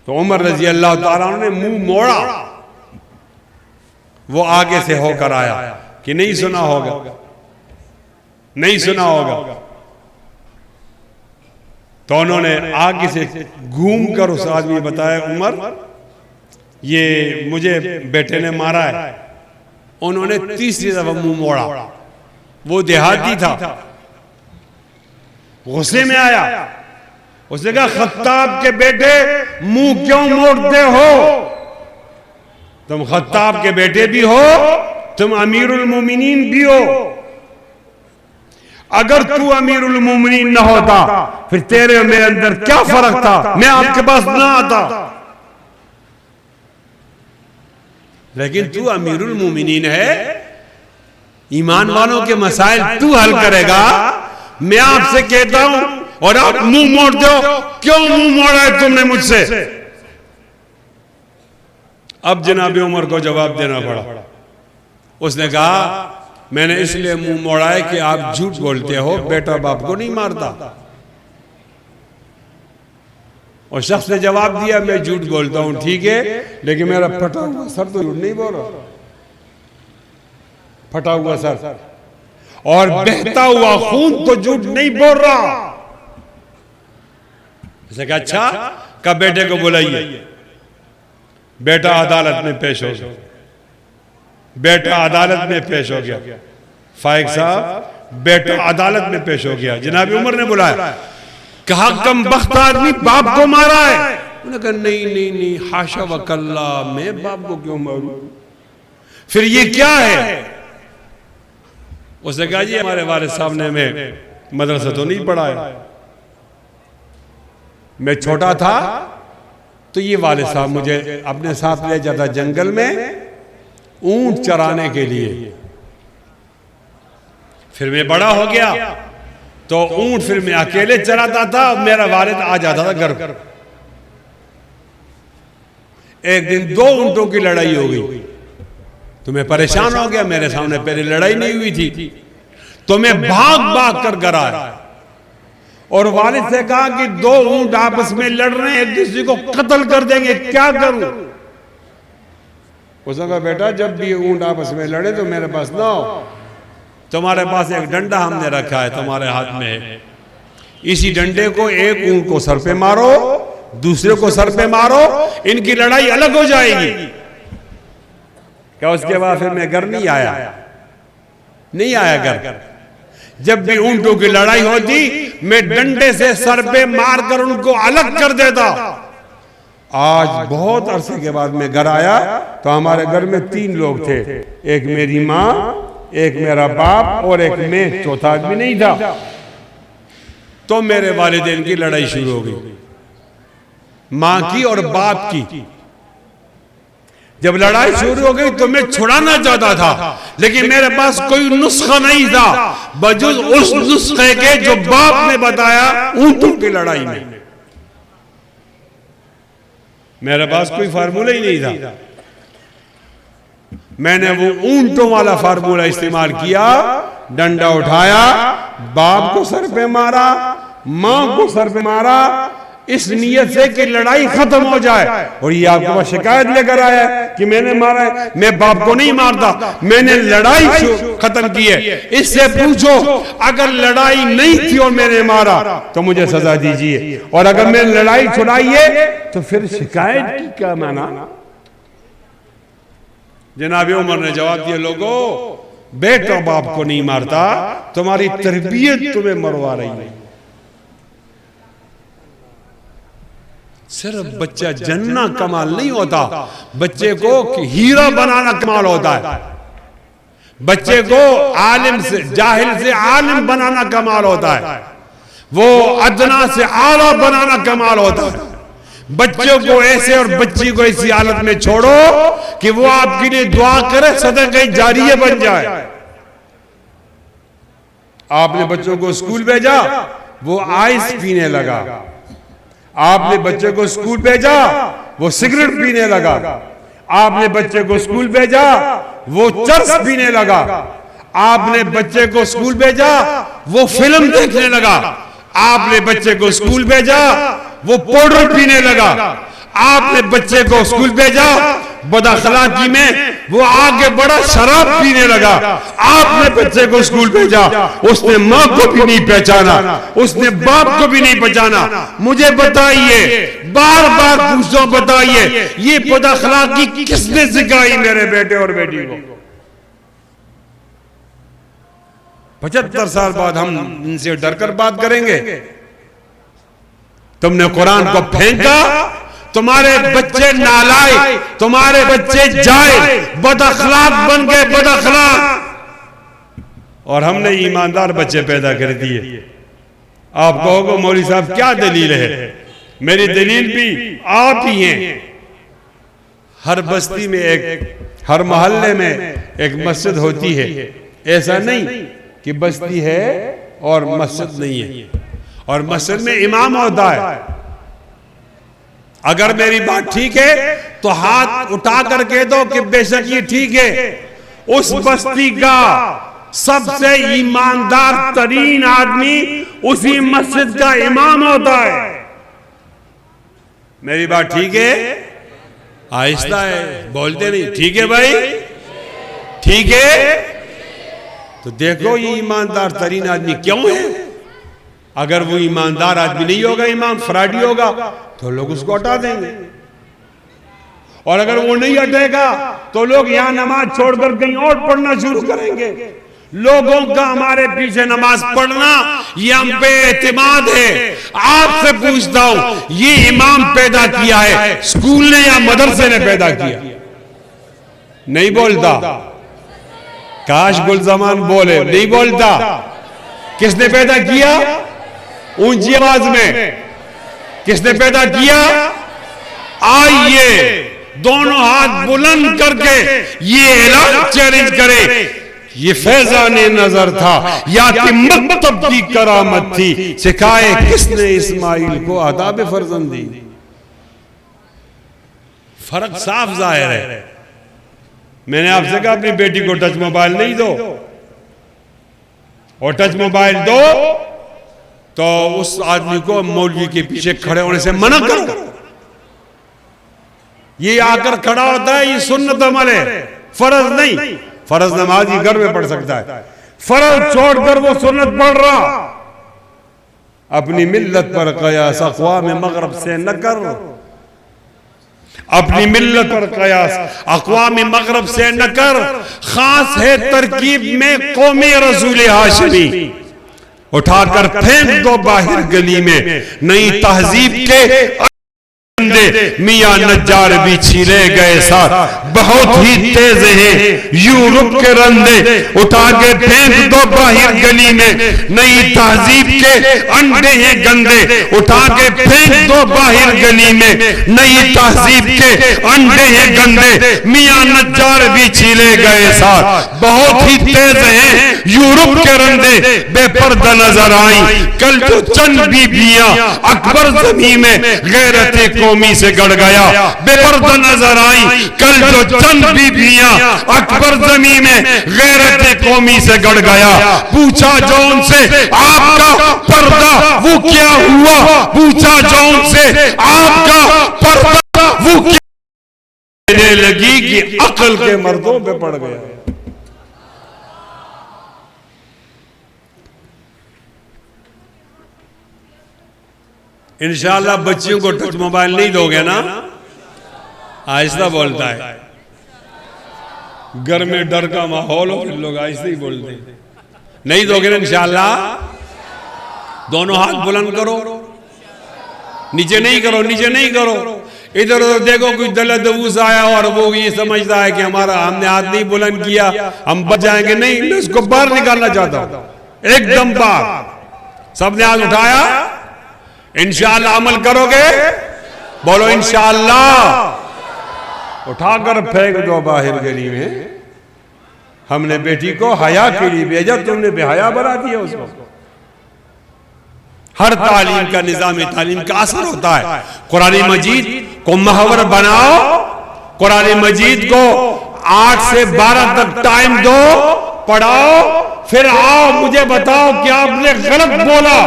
तो उमर रजी अल्लाह ताला अन्हु ने मुंह मोड़ा, वो आगे से होकर आया कि नहीं सुना होगा, नहीं सुना होगा। तो उन्होंने आगे से घूम कर उस आदमी बताया, उमर ये मुझे बेटे ने मारा है। उन्होंने तीसरी दफा मुंह मोड़ा, वो देहाती था, गुस्से में आया। उसने कहा खत्ताब के बेटे मुंह क्यों मोड़ते हो? तुम खत्ताब के बेटे भी हो, तुम अमीरुल मोमिनीन भी हो। अगर तू अमीरुल मोमिनीन न होता फिर तेरे और मेरे अंदर क्या फर्क था, मैं आपके पास ना आता। लेकिन तू अमीरुल मोमिनीन है, ईमान वालों के मसाइल तू हल करेगा। मैं आपसे कहता हूं और आप मुंह मोड़ दो, क्यों मुंह मोड़ा है तुमने मुझसे? अब जनाब उमर को जवाब देना पड़ा। उसने कहा मैंने इसलिए मुंह मोड़ा है कि आप झूठ बोलते हो, बेटा बाप को नहीं मारता। और शख्स ने जवाब दिया मैं झूठ बोलता हूं, ठीक है, लेकिन मेरा फटा हुआ सर तो झूठ नहीं बोल रहा। फटा हुआ सर और बहता हुआ खून तो झूठ नहीं बोल रहा। उसने कहा अच्छा, कब बेटे को बुलाइए। बेटा अदालत में पेश हो गया। बेटा अदालत में पेश हो गया। फाइक साहब बेटा अदालत में पेश हो गया। जनाब उमर ने बुलाया, कहा कम बख्त आदमी बाप को मारा है। उन्होंने कहा नहीं नहीं नहीं, हाशा वकल्ला, मैं बाप को क्यों मारूं? फिर ये क्या है? उसने कहा जी हमारे वालिद साहब ने हमें मदरसा तो नहीं पढ़ाया, मैं छोटा था तो ये वालिद साहब मुझे अपने साथ ले जाता जंगल में ऊंट चराने के लिए। फिर मैं बड़ा हो गया तो ऊंट फिर मैं अकेले चराता था, मेरा वालिद आ जाता था घर पर। एक दिन 2 ऊंटों की लड़ाई हो गई तो मैं परेशान हो गया, मेरे सामने पहले लड़ाई नहीं हुई थी, तो मैं भाग भाग कर घर आया और वालिद से कहा कि 2 ऊंट आपस में लड़ रहे हैं, एक दूसरे को कत्ल कर देंगे, क्या करूं? उसने कहा बेटा जब भी ऊंट आपस में लड़े तो मेरे पास ना हो, तुम्हारे पास एक डंडा हमने रखा है, तुम्हारे हाथ में है, इसी डंडे को एक ऊंट को सर पे मारो, दूसरे को सर पे मारो, इनकी लड़ाई अलग हो जाएगी। क्या उसके बाद फिर मैं घर नहीं आया घर। जब भी ऊंटों की लड़ाई होती मैं डंडे से सर पे मारकर उनको अलग कर देता। आज बहुत अरसे के बाद मैं घर आया तो हमारे घर में 3 लोग थे, एक मेरी माँ, एक मेरा बाप और एक मैं, चौथा आदमी नहीं था। तो मेरे वालिदैन की लड़ाई शुरू हो गई, माँ की और बाप की। जब लड़ाई शुरू हो गई तो मैं छुड़ाना चाहता था, लेकिन मेरे पास कोई नुस्खा नहीं था बजुज उस नुस्खे के जो बाप ने बताया ऊंटों की लड़ाई में। मेरे पास कोई फार्मूला ही नहीं था। मैंने वो ऊंटों वाला फार्मूला इस्तेमाल किया, डंडा उठाया, बाप को सर पे मारा, मां को सर पे मारा, इस नियत से कि लड़ाई खत्म हो जाए। और ये आपके पास शिकायत लेकर आया है कि मैंने मारा है। मैं बाप को नहीं मारता, मैंने लड़ाई खत्म की है। इससे पूछो अगर लड़ाई नहीं थी और मैंने मारा तो मुझे सजा दीजिए, और अगर मैंने लड़ाई छुड़ाई है तो फिर शिकायत की क्या माना? जनाब उमर ने जवाब दिया, लोगों बेटा बाप को नहीं मारता, तुम्हारी तरबियत तुम्हें मरवा रही है। सिर्फ बच्चा जन्ना कमाल नहीं होता, बच्चे को हीरा बनाना कमाल होता है। बच्चे को आलिम से जाहिल से आलिम बनाना कमाल होता है, वो अदना से आला बनाना कमाल होता है। बच्चों को ऐसे और बच्ची को ऐसी हालत में छोड़ो कि वो आपके लिए दुआ करे, सदक़े जारिया बन जाए। आपने बच्चों को स्कूल भेजा, वो आइस पीने लगा। आपने बच्चे को स्कूल भेजा, वो सिगरेट पीने लगा। आपने बच्चे को स्कूल भेजा, वो चरस पीने लगा। आपने बच्चे को स्कूल भेजा, वो फिल्म देखने लगा। आपने बच्चे को स्कूल भेजा, वो पाउडर पीने लगा। आपने बच्चे को स्कूल भेजा, बदअखलाकी में वो आगे बढ़ा, शराब पीने लगा। आपने बच्चे को स्कूल भेजा, उसने माँ को भी नहीं पहचाना, उसने बाप को भी नहीं पहचाना। मुझे बताइए, बार बार पूछो, बताइए ये बदअखलाकी किसने सिखाई मेरे बेटे और बेटी को? 75 साल बाद हम इनसे डरकर बात करेंगे? तुमने कुरान को फेंका, तुम्हारे बच्चे नालायक, तुम्हारे बच्चे जाए बदअखलाक बन गए, बदअखलाक, और हमने ईमानदार बच्चे पैदा कर दिए। आप कहोगे मौलवी साहब क्या दलील है? मेरी दलील भी आप ही हैं। हर बस्ती में हर मोहल्ले में एक मस्जिद होती है। ऐसा नहीं कि बस्ती है और मस्जिद नहीं है, और मस्जिद में इमाम होता है। अगर मेरी बात ठीक है तो हाथ उठा कर कह दो कि बेशक ये ठीक है। उस बस्ती का सबसे ईमानदार तरीन आदमी उसी मस्जिद का इमाम होता है। मेरी बात ठीक है? आहिस्ता है, बोलते नहीं। ठीक है भाई, ठीक है? तो देखो ये ईमानदार तरीन आदमी क्यों है। अगर वो ईमानदार आदमी नहीं होगा, इमाम फ्रॉडी होगा, तो लोग उसको हटा देंगे। और अगर वो नहीं हटेगा तो लोग यहां नमाज छोड़कर कहीं और पढ़ना शुरू करेंगे। लोगों का हमारे पीछे नमाज पढ़ना ये हम पे एतमाद है। आपसे पूछता हूं, ये इमाम पैदा किया है स्कूल ने या मदरसे ने पैदा किया? नहीं बोलता। काश गुलजमान बोले, नहीं बोलता। किसने पैदा किया? ऊंची आवाज में किसने पैदा किया? आइए दोनों हाथ बुलंद करके ये ऐलान चैलेंज करे, ये फैजाने नजर था या कि मकतब की करामत थी? सिखाए किसने इस्माइल को आदाब फर्जंदी? फर्क साफ जाहिर है। मैंने आपसे कहा अपनी बेटी को टच मोबाइल नहीं दो, और टच मोबाइल दो तो उस आदमी को मौलवी के पीछे खड़े होने से मना करो। ये आकर खड़ा होता है, ये सुन्नत अमल है, फर्ज नहीं। फर्ज नमाज ही घर में पढ़ सकता है, फर्ज छोड़कर वो सुन्नत पढ़ रहा। अपनी मिल्लत पर कयास अक़वाम मग़रिब से न कर, अपनी मिल्लत पर कयास अक़वाम मग़रिब से न कर। खास है तरकीब में कौमे रसूल हाशिमी, उठाकर फेंक दो बाहर गली में। नई तहजीब के मियां नज्जार भी छीले गए साथ, बहुत ही तेज है यूरोप के रंदे, उठा के फेंक दो बाहर गली में। नई तहजीब के अंडे हैं गंदे, उठा के फेंक दो बाहर गली में। नई तहजीब के अंडे हैं गंदे, मियां नज्जार भी छीले गए साथ, बहुत ही तेज है यूरोप के रंदे, बेपर्दा नजर आई कल जो चंद बीबियां अकबर ज़मीं में गैरत कौमी से गड़ गया। बेपर्दा नजर आई कल जो चंद बीबियां अकबर ज़मीं में गैरत कौमी से गड़ गया। पूछा जो उनसे आपका पर्दा वो क्या हुआ? पूछा जो उनसे आपका पर्दा वो क्या? कहने लगी कि अकल के मर्दों पे पड़ गया। इंशाअल्लाह बच्चियों को टच मोबाइल नहीं दोगे ना? आहिस्ता बोलता है, घर में डर का माहौल हो, लोग आहिस्ता ही बोलते हैं। नहीं दोगे ना इंशाअल्लाह? दोनों हाथ बुलंद करो, नीचे नहीं करो, नीचे नहीं करो। इधर उधर देखो कोई दलत दबूस आया और वो ये समझता है कि हमने हाथ नहीं बुलंद किया, हम बच जाएंगे। नहीं, मैं उसको बाहर निकालना चाहता हूं, एकदम बाहर। सबने हाथ उठाया, इंशाअल्लाह अमल करोगे? बोलो इंशाअल्लाह। उठाकर फेंक दो बाहर गली में। हमने बेटी को हया के लिए भेजा, तुमने बेहया बना दिया उसको। हर तालीम का निजाम तालीम का असर होता है। कुरान मजीद को महवर बनाओ, कुरान मजीद को 8 से 12 तक टाइम दो, पढ़ाओ, फिर आओ मुझे बताओ कि आपने गलत बोला।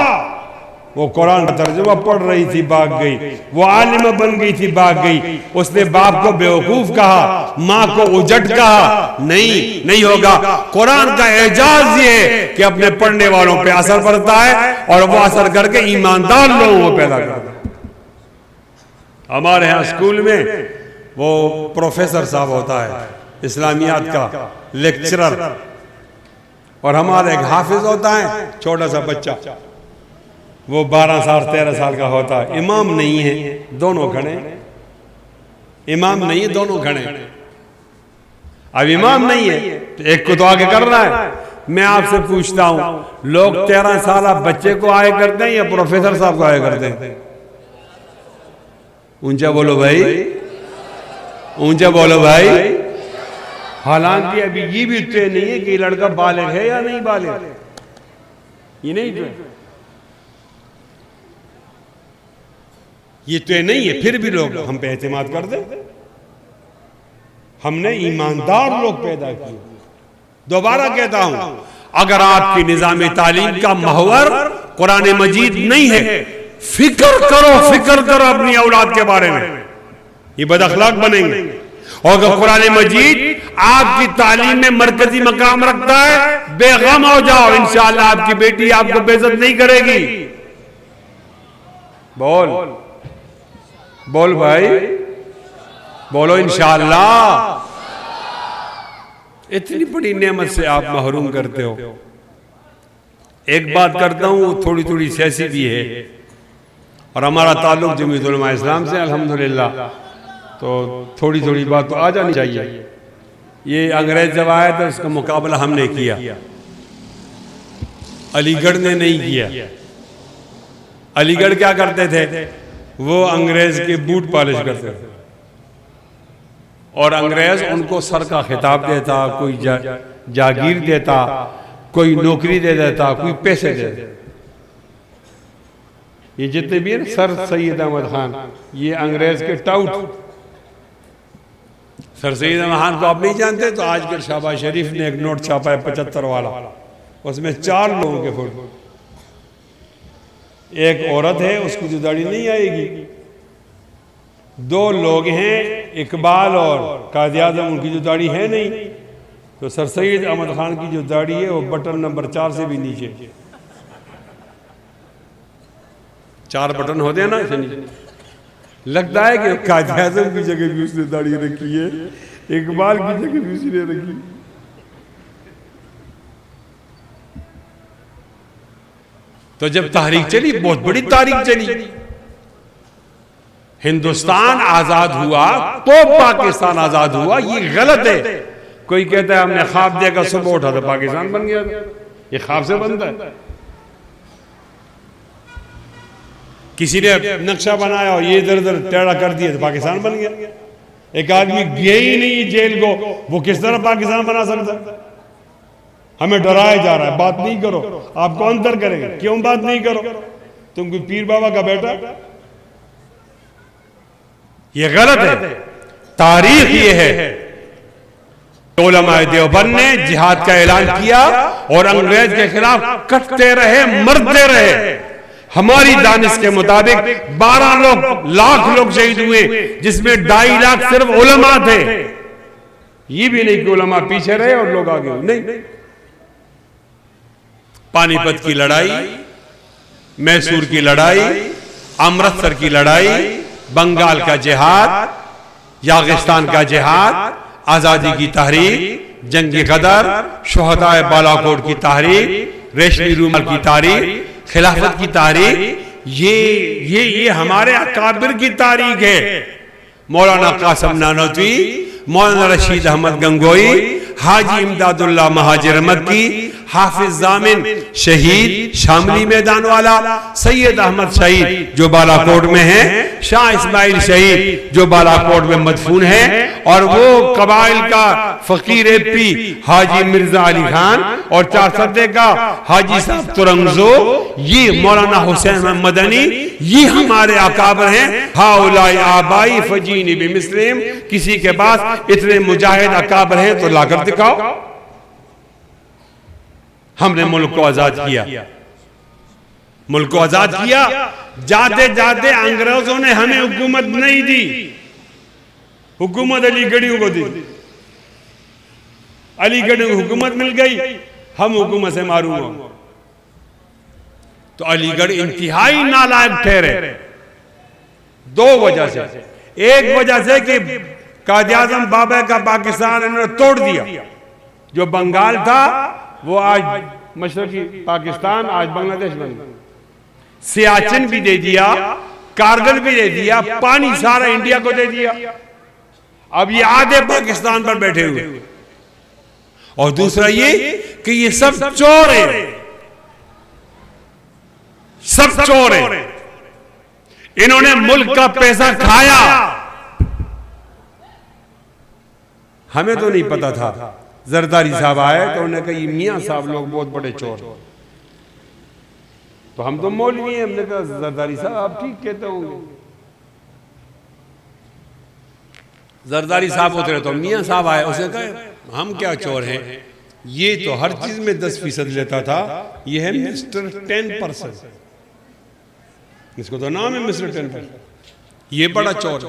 वो कुरान का तर्जुमा पढ़ रही थी, भाग गई। वो आलिमा बन गई थी, भाग गई। उसने बाप को बेवकूफ कहा, माँ को उजट कहा। नहीं होगा। कुरान का एजाज ये है कि अपने पढ़ने वालों पे असर पड़ता है और वो असर करके ईमानदार लोगों को पैदा करता है। हमारे यहाँ स्कूल में वो प्रोफेसर साहब होता है इस्लामियात का लेक्चरर, और हमारा एक हाफिज होता है छोटा सा बच्चा, वो 12 साल 13 साल का होता है। इमाम नहीं है, दोनों खड़े। इमाम नहीं है, दोनों खड़े। अब इमाम नहीं है तो एक को तो आगे करना है। मैं आपसे पूछता हूं, लोग 13 साल बच्चे को आए करते हैं या प्रोफेसर साहब को आए करते हैं? ऊंचा बोलो भाई, ऊंचा बोलो भाई। हालांकि अभी ये भी तय नहीं है कि लड़का बालिग है या नहीं बालिग, ये नहीं तय, ये तय नहीं है। फिर भी लोग हम पे एतमाद कर दे। हमने ईमानदार लोग पैदा किए। दोबारा कहता हूं, अगर आपकी निजाम तालीम का महवर कुरान मजीद नहीं है, फिक्र करो अपनी औलाद के बारे में, ये बदअखलाक बनेंगे। और अगर कुरान मजीद आपकी तालीम में मरकजी मकाम रखता है, बेगम हो जाओ, इंशाअल्लाह आपकी बेटी आपको बेइज्जत नहीं करेगी। बोल भाई, बोलो इंशाअल्लाह। इतनी बड़ी नेमत से आप महरूम करते हो। एक बात करता हूं, थोड़ी थोड़ी सियासी भी है, और हमारा ताल्लुक जमीयत उलमा इस्लाम से अल्हम्दुलिल्लाह, तो थोड़ी थोड़ी बात तो आ जानी चाहिए। ये अंग्रेज जब आया तो उसका मुकाबला हमने किया, अलीगढ़ ने नहीं किया। अलीगढ़ क्या करते थे, वो अंग्रेज के बूट पॉलिश करते थे और अंग्रेज उनको सर का खिताब देता, कोई जागीर देता, कोई नौकरी दे देता, कोई पैसे दे देता। ये जितने भी हैं सर सैयद अहमद खान, ये अंग्रेज के टाउट। सर सैयद अहमद खान को आप नहीं जानते तो आजकल शहबाज शरीफ ने एक नोट छापा है 75 वाला, उसमें 4 लोगों के फोटो। एक औरत है, उसकी जो दाढ़ी नहीं आएगी। 2 लोग हैं, इकबाल और कायद आज़म, उनकी जो दाढ़ी है नहीं। तो सर सैयद अहमद खान की जो दाढ़ी है वो बटन नंबर 4 से भी नीचे। 4 बटन होते हैं ना ऐसे नीचे। लगता है कि कायद आज़म की जगह भी उसने दाढ़ी रखी है, इकबाल की जगह भी उसने रखी। तो जब तहरीक चली, बहुत बड़ी तारीख चली, हिंदुस्तान आजाद हुआ तो पाकिस्तान आजाद हुआ, ये गलत है। कोई कहता है हमने ख्वाब देखा, सुबह उठा तो पाकिस्तान बन गया। ये ख्वाब से बनता है। किसी ने नक्शा बनाया और ये इधर उधर टेढ़ा कर दिया तो पाकिस्तान बन गया। एक आदमी गया ही नहीं जेल को, वो किस तरह पाकिस्तान बना सकता है? हमें डराया जा रहा है, बात नहीं करो। आप कौन तर करेंगे? क्यों बात नहीं करो? तुम कोई पीर बाबा का बेटा? ये गलत है। तारीख ये है, उलमाए देवबंद ने जिहाद का ऐलान किया और अंग्रेज के खिलाफ कटते रहे, मरते रहे। हमारी दानिश के मुताबिक 12 लाख लोग शहीद हुए, जिसमें 2.5 लाख सिर्फ उलमा थे। ये भी नहीं कि उलमा पीछे रहे और लोग आगे हुए, नहीं। पानीपत की लड़ाई, मैसूर की लड़ाई, अमृतसर की लड़ाई, बंगाल का जिहाद, यागिस्तान का जिहाद, आजादी की तहरीक, जंग गदर, शुहदाए बालाकोट की तहरीक, रेशमी रूमाल की तारीख, खिलाफत की तारीख, ये हमारे अकाबिर की तारीख है। मौलाना कासिम नानोतवी, मौलाना रशीद अहमद गंगोई, हाजी इमदादुल्लाह महाजिर मक्की, हाफिज जामिन शहीद शामली मैदान वाला, सैयद अहमद शहीद जो बालाकोट में है, शाह इस्माइल शहीद जो बालाकोट में मदफून है, और वो कबाइल का फकीर एपी हाजी मिर्जा अली खान और 4 सदे का हाजी साहब तुरंगजो, ये मौलाना हुसैन मदनी, ये हमारे अकाबर हैं। हाउलाई आबाई फजीनी बिमिस्लिम, किसी के पास इतने मुजाहिद अकाबर हैं तो लाकर दिखाओ। हमने मुल्क को आजाद किया, मुल्क को आजाद किया। जाते जाते अंग्रेजों ने हमें हुकूमत नहीं दी, हुकूमत अलीगढ़ियों को दी। अलीगढ़ को हुकूमत मिल गई, हम हुकूमत से मारूम हो। तो अलीगढ़ इंतहाई नालायक ठहरे 2 वजह से। एक वजह से कि कायद आज़म बाबा का पाकिस्तान इन्होंने तोड़ दिया। जो बंगाल था वो आज मशरकी पाकिस्तान, आज बांग्लादेश बन गया। सियाचिन भी दे दिया, कारगिल भी दे दिया, पानी सारा इंडिया को दे दिया। अब ये आधे पाकिस्तान पर बैठे हुए। और दूसरा ये कि ये सब चोर है, सब चोर है। इन्होंने मुल्क का पैसा खाया। हमें तो नहीं पता था। जरदारी साहब आए तो उन्होंने कहा मियां साहब लोग बहुत बड़े चोर। तो हम तो मौलवी हैं, हमने कहा जरदारी साहब आप ठीक कहते होंगे। जरदारी साहब उतरे तो मियां साहब आए, उसने कहा हम क्या चोर हैं, ये तो हर चीज में 10% लेता था, ये है मिस्टर 10%। इसको तो नाम है मिस्टर 10%, ये बड़ा चोर।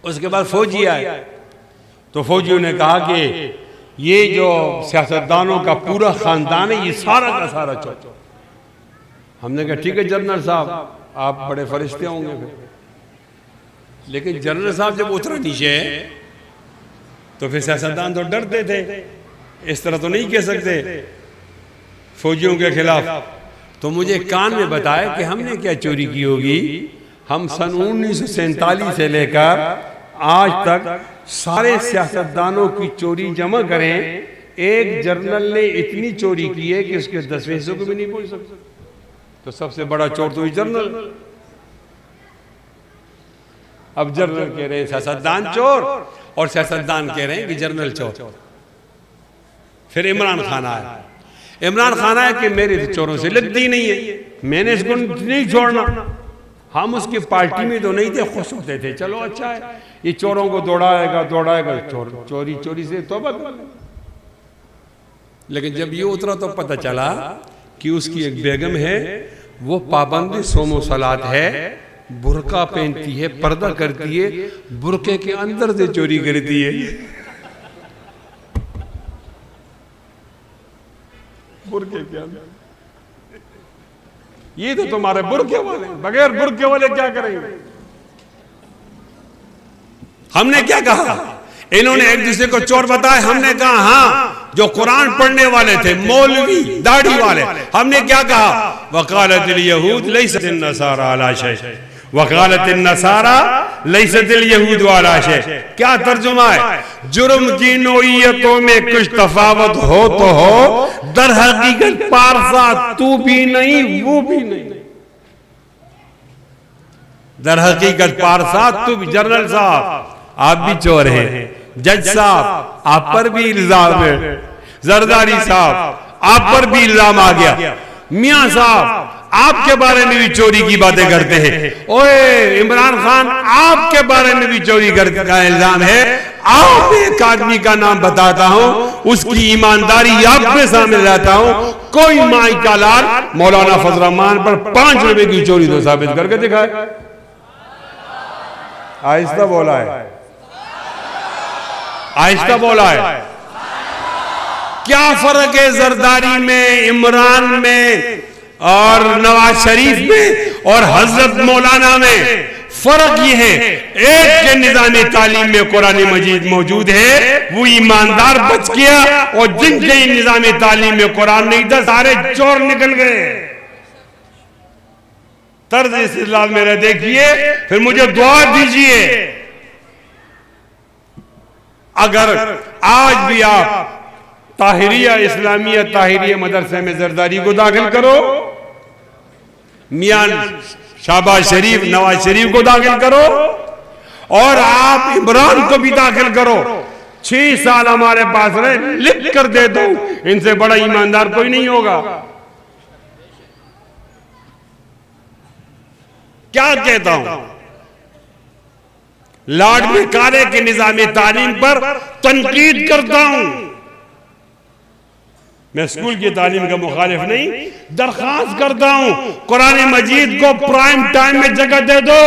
उसके बाद फौजी आए तो फौजियों ने कहा कि ये जो सियासतदानों का पूरा खानदान है, ये सारा का सारा चोर। हमने कहा ठीक है जनरल साहब, आप बड़े फरिश्ते होंगे फिर। लेकिन जनरल साहब जब उतरा नीचे तो फिर सियासतदान तो डरते थे, इस तरह तो नहीं कह सकते फौजियों के खिलाफ। तो मुझे कान में बताया कि हमने क्या चोरी की होगी। हम सन 1947 से लेकर आज तक सारे सियासतदानों की चोरी जमा करें, एक जर्नल ने इतनी चोरी की है कि उसके 10वें हिस्से को भी नहीं पहुंच सकते। तो सबसे बड़ा चोर तो ही जर्नल। अब जर्नल कह रहे हैं सियासतदान चोर, और सियासतदान कह रहे हैं कि जर्नल चोर। फिर इमरान खान आया। इमरान खान आया कि मेरे तो चोरों से लगती नहीं है, मैंने इसको नहीं छोड़ना। हम उसकी पार्टी में तो नहीं थे, खुश होते थे, चलो अच्छा है, ये चोरों को दौड़ाएगा, चोरी चोरी से तौबा कर ले। लेकिन जब ये उतरा तो पता चला कि उसकी एक बेगम है, वो पाबंदी सोमो सलात है, बुर्का पहनती है, पर्दा करती है, बुर्के के अंदर से चोरी करती है। बुर्के के अंदर। ये तो तुम्हारे बुर्के वाले, बगैर बुर्के वाले क्या करेंगे? हमने क्या कहा? इन्होंने एक दूसरे को चोर बताया, हमने कहा हाँ, जो कुरान पढ़ने वाले थे, मौलवी दाढ़ी वाले, हमने क्या कहा? वकालतिल यहूद लैसत नसारा अला शै, वकालतिन नसारा लैसतिल यहूद अला शै। क्या तर्जुमा है? जुर्म की नोइयतों में कुछ तफावत हो तो हो, दर हकीकत पारसा तू भी नहीं वो भी नहीं। दर हकीकत पारसा तू भी। जनरल साहब आप भी चोर हैं, जज साहब आप पर भी इल्जाम है, जरदारी साहब आप पर भी इल्जाम आ गया, मियां साहब आपके बारे में भी चोरी की बातें करते हैं, ओए इमरान खान आपके बारे में भी चोरी करने का इल्जाम है। आप एक आदमी का नाम बताता हूं, उसकी ईमानदारी आपके सामने लाता हूं। कोई माई का लाल मौलाना फजल रहमान पर 5 रुपए की चोरी तो साबित करके दिखाए। आहिस्ता बोला है, आहिस्ता बोला है। क्या फर्क है जरदारी में, इमरान में और नवाज शरीफ में और हजरत मौलाना में? फर्क ये है, एक के निजाम तालीम में कुरान मजीद मौजूद है, वो ईमानदार बच गया, और जिनके निजाम तालीम में कुरान नहीं था सारे चोर निकल गए। तर्ज इस्तेदलाल मेरा देखिए, फिर मुझे दुआ दीजिए। अगर आज भी आप ताहिरिया इस्लामिया ताहिरिया मदरसे में जरदारी को दाखिल करो, मियां शाहबाज शरीफ नवाज शरीफ को दाखिल करो, और आप इमरान को भी दाखिल करो, 6 साल हमारे पास रहे, लिख कर दे दो, इनसे बड़ा ईमानदार कोई नहीं होगा। क्या कहता हूं? लॉर्ड मेकाले के निजाम तालीम पर तनकीद करता हूं। मैं स्कूल की तालीम का मुखालिफ नहीं, दरखास्त करता हूं कुरान मजीद को प्राइम टाइम में जगह दे दो।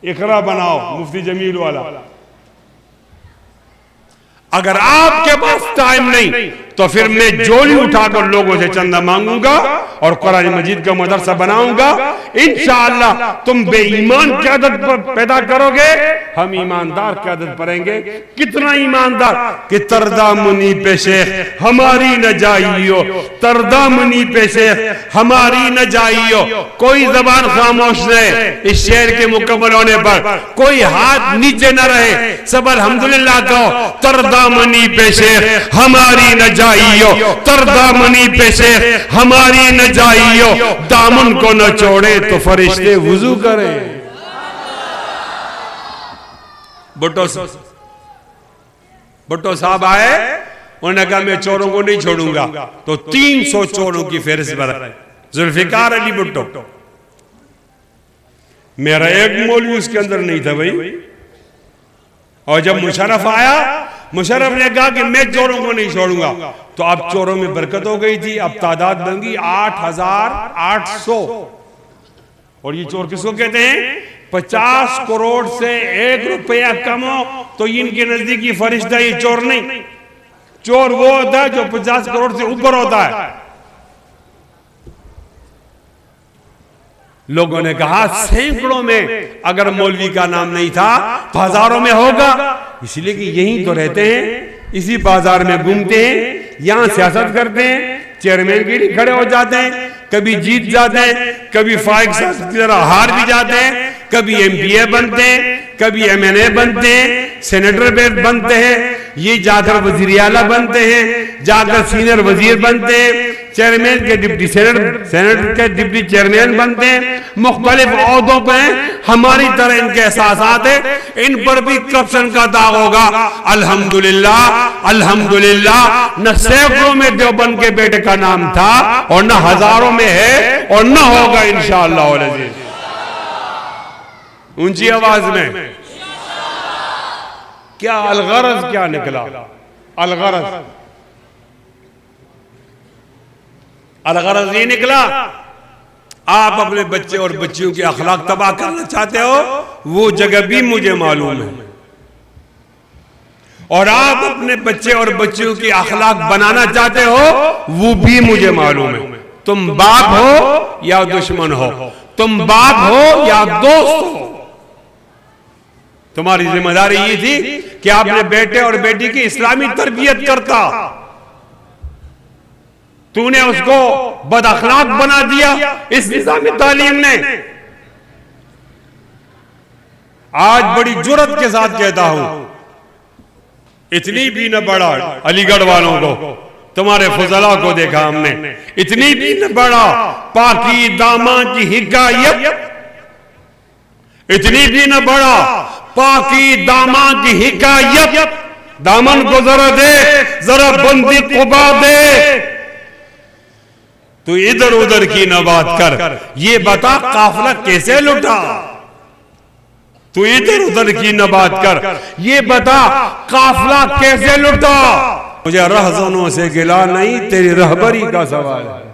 इकरा बनाओ मुफ्ती जमील वाला। अगर आपके पास टाइम नहीं तो फिर मैं झोली उठाकर लोगों से चंदा मांगूंगा और कुरान मजीद का मदरसा बनाऊंगा। इंशाअल्लाह तुम बेईमान की आदत पैदा करोगे, हम ईमानदार की आदत पड़ेंगे। कितना ईमानदार कि तरदा मुनी पे शेख हमारी न जाइयो, तरदा मुनी पे शेख हमारी न जाइयो। कोई जबान खामोश रहे इस शेर के मुकम्मल होने पर, कोई हाथ नीचे न रहे, सब अल्हम्दुलिल्लाह कहो। तरदा मुनी पे शेख हमारी न जाइयो, तरदा मुनी पे शेख हमारी न जाइयो। दामन को न छोड़े तो फरिश्ते वुजू करें। भुट्टो साहब आए, उन्होंने कहा मैं चोरों को नहीं छोड़ूंगा, तो 300 चोरों की फहरिस्त बनाई। जुल्फिकार अली भुट्टो, मेरा एक मौलवी उसके अंदर नहीं था भाई। और जब मुशर्रफ आया, मुशर्रफ ने कहा कि मैं चोरों को नहीं छोड़ूंगा, तो अब चोरों में बरकत हो गई थी। अब तादाद बन गई 8800। और ये चोर किसको कहते हैं? 50 करोड़ से 1 रुपया कम हो तो इनके नजदीकी फरिश्ता ये चोर नहीं। चोर वो होता है जो 50 करोड़ से ऊपर होता है। लोगों ने कहा सैकड़ों में अगर मौलवी का नाम नहीं था तो हजारों में होगा, इसलिए कि यहीं तो रहते हैं, इसी बाजार में घूमते हैं, यहां सियासत करते हैं, चेयरमैन के लिए खड़े हो जाते हैं, कभी जीत जाते हैं, कभी फाइक की तरह हार भी जाते हैं, कभी एमपीए बनते हैं, कभी MNA बनते हैं, सेनेटर बनते हैं, ये जाकर वजीर आला बनते हैं, जाकर सीनियर वजीर बनते हैं, चेयरमैन के डिप्टी सेनेटर के डिप्टी चेयरमैन बनते हैं, मुख्तलिफ ओहदों पर। हमारी तरह इनके एहसासात है, इन पर भी करप्शन का दाग होगा। अल्हम्दुलिल्लाह अल्हम्दुलिल्लाह, न सैकड़ों में देवबंद के बेटे का नाम था और न हजारों में है और न होगा इंशाअल्लाह। ऊंची आवाज में क्या अलगरज क्या निकला? अलगरज ये निकला, आप अपने बच्चे और बच्चियों की अखलाक तबाह करना चाहते हो, वो जगह भी मुझे मालूम है, और आप अपने बच्चे और बच्चियों की अखलाक बनाना चाहते हो, वो भी मुझे मालूम है। तुम बाप हो या दुश्मन हो, तुम बाप हो या दोस्त हो, तुम्हारी जिम्मेदारी ये थी कि आपने बेटे और बेटी की इस्लामी तरबियत करता। तूने उसको बदअखलाक बना दिया इस इस्लामी तालीम ने। आज बड़ी जुर्रत के साथ कहता हूं, इतनी भी न बढ़ा अलीगढ़ वालों को, तुम्हारे फजला को देखा हमने, इतनी भी न बढ़ा पाकी दामा की हिकायत, इतनी भी न बढ़ा पाकी दामा की हिकायत। दामन को जरा दे, जरा बंदी कुबा दे, तू इधर उधर की न बात कर, ये बता काफिला कैसे लुटा। तू इधर उधर की न बात कर, ये बता काफिला कैसे लुटा। मुझे रहजनों से गिला नहीं, तेरी रहबरी का सवाल है।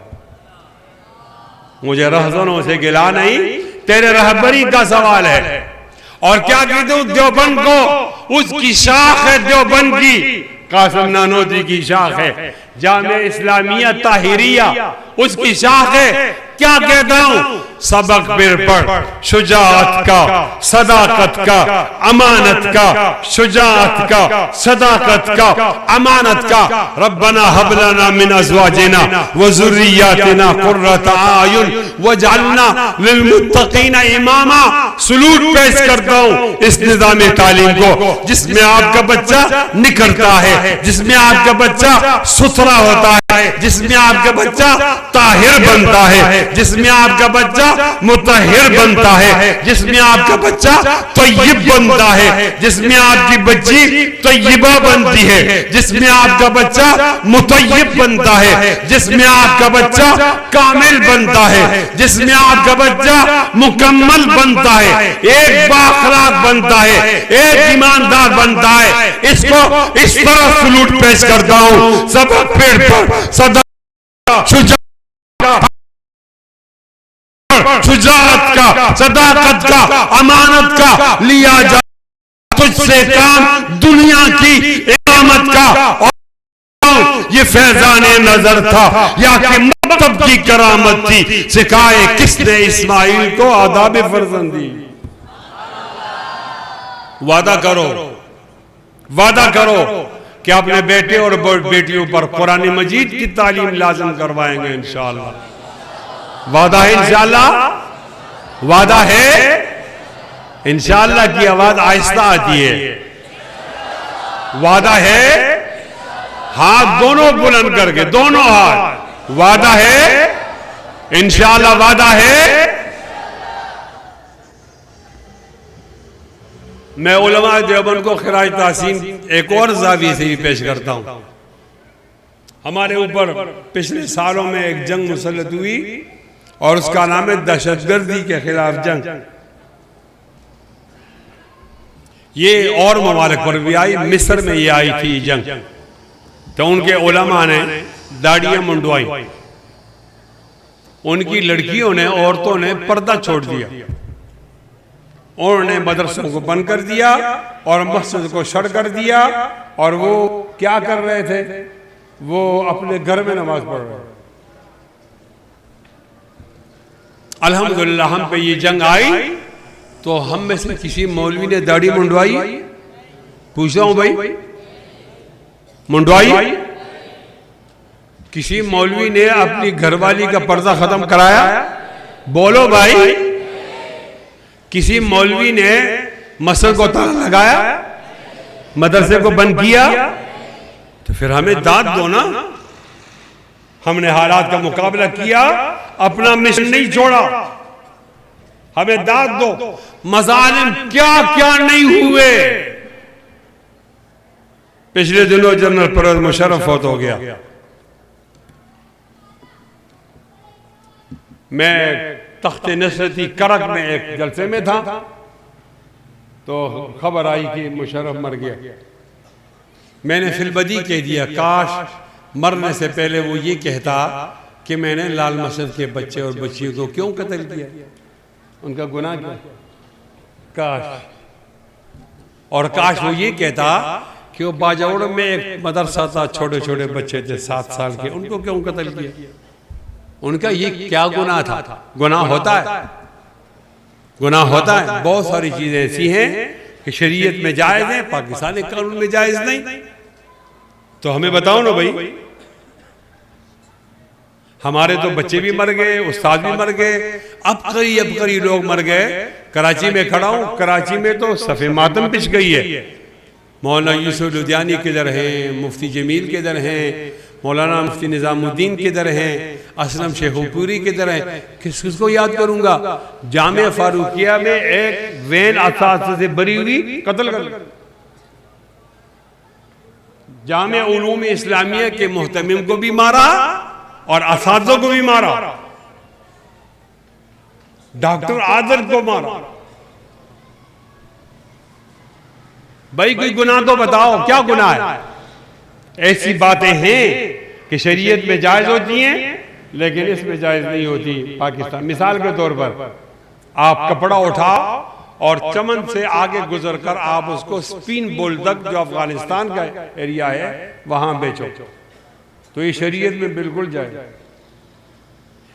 मुझे रहजनों से गिला नहीं, तेरे रहबरी का सवाल है। और क्या कहते हो देवबंद को, उसकी शाख है देवबंद की, कासिम नानोती की शाख है, जामिया इस्लामिया ताहिरिया उसकी शाख है। क्या कहता हूं, सबक फिर पढ़, शुजाअत का, सदाकत का, अमानत का, शुजाअत का, सदाकत का, अमानत का। रब्बना हब लना मिन अज़वाजिना व ज़ुर्रिय्यातिना कुर्रता आयुन वजअलना लिलमुत्तक़ीना इमामा। सलूट पेश करता हूं इस निज़ाम तालीम को, जिसमें आपका बच्चा निखरता है, जिसमें आपका बच्चा सुथरा होता है, जिसमें आपका बच्चा ताहिर बनता है, जिसमें आपका बच्चा मुतहिर बनता है, जिसमें आपका बच्चा तय्यब बनता है, जिसमें आपकी बच्ची तय्यबा बनती है, जिसमें आपका बच्चा मुतय्यब बनता है, जिसमें आपका बच्चा कामिल बनता है, जिसमें आपका बच्चा मुकम्मल बनता है, एक बाखलाक बनता है, एक ईमानदार बनता है। इसको इस तरह सलूट पेश करता हूं, सबक पेड़ पर सदा शुजाअत का, सदाकत का, अमानत का लिया जा, तुझसे काम दुनिया की इमामत का। और ये फैजाने नजर था या कि मकतब की करामत थी, सिखाए किसने इस्माइल को आदाब फर्जंदी। वादा करो, वादा करो कि अपने बेटे और बेटियों पर कुरान मजीद की तालीम लाज़िम करवाएंगे इंशाअल्लाह। वादा है इंशाअल्लाह, वादा है इंशाअल्लाह की आवाज आहिस्ता आती है। वादा है, हाथ दोनों बुलंद करके, दोनों हाथ। वादा है इंशाअल्लाह, वादा है। मैं उलमा देवबंद को खिराज तहसीन एक और ज़ाविये से भी पेश करता हूं। हमारे ऊपर पिछले सालों में एक जंग मुसल्लत हुई और उसका नाम है दहशतगर्दी के खिलाफ जंग। ये और ममालिक पर भी आई, मिस्र में ये आई थी जंग। तो उनके उलमा ने दाढ़ियां मुंडवाई, उनकी लड़कियों ने, औरतों ने पर्दा छोड़ दिया, उन्होंने मदरसों को बंद कर दिया और मस्जिद को शर कर दिया। और वो क्या कर रहे थे, वो अपने घर में नमाज पढ़ रहे। अल्हम्दुलिल्लाह हम पे ये जंग आई तो हम में से किसी मौलवी ने दाढ़ी मुंडवाई? पूछ रहा हूं भाई, मुंडवाई? किसी मौलवी ने अपनी घरवाली का पर्दा खत्म कराया? बोलो भाई। किसी मौलवी ने मस्जिद को ताला लगाया, मदरसे को बंद किया, तो फिर हमें दाद दो ना। हमने हालात का मुकाबला किया, अपना मिशन नहीं छोड़ा, हमें दाद दो। मजालिम क्या क्या नहीं हुए। पिछले दिनों जनरल परवेज मुशर्रफ फौत हो गया। मैं तख्ते नसरती करक में एक जलसे में था, तो खबर आई कि मुशर्रफ मर गया। मैंने फिलबदी कह दिया, काश मरने से पहले वो ये कहता कि मैंने लाल मस्जिद के बच्चे और बच्चियों को क्यों कत्ल किया, उनका गुनाह क्या। काश, और काश वो ये कहता कि वो बाजाउड़ में एक मदरसा था, छोटे छोटे बच्चे थे 7 साल के, उनको क्यों कत्ल किया। उनका ये क्या गुनाह था। गुनाह होता है, गुनाह होता है। बहुत सारी चीजें ऐसी हैं कि शरीयत में जायज है, पाकिस्तानी कानून में जायज नहीं। तो हमें बताओ ना भाई, हमारे तो बच्चे भी मर गए, उस्ताद भी मर गए, अब कई लोग मर गए। कराची में खड़ा हूं, कराची में तो सफ़े मातम पिछ गई है। मौलाना यूसुफ लुधियानी किधर हैं, मुफ्ती जमील किधर हैं, मौलाना मुफ्ती निज़ामुद्दीन किधर हैं, असलम शेखुपुरी किधर हैं, किसको याद करूंगा। जामे फारूकिया में एक वैन असासा से बरी हुई कत्ल कर, जामे उलूम इस्लामिया के मुहतमिम को भी मारा और असातिज़ों को भी मारा, डॉक्टर आदर को मारा। भाई कोई गुनाह तो बताओ, क्या गुनाह है। ऐसी बातें हैं कि शरीयत में जायज होती हैं, लेकिन इसमें जायज नहीं होती। पाकिस्तान मिसाल के तौर पर, आप कपड़ा उठाओ और चमन से आगे गुजर कर आप उसको स्पिन बोल्डक जो अफगानिस्तान का एरिया है वहां बेचो, तो ये शरीयत में बिल्कुल जायज,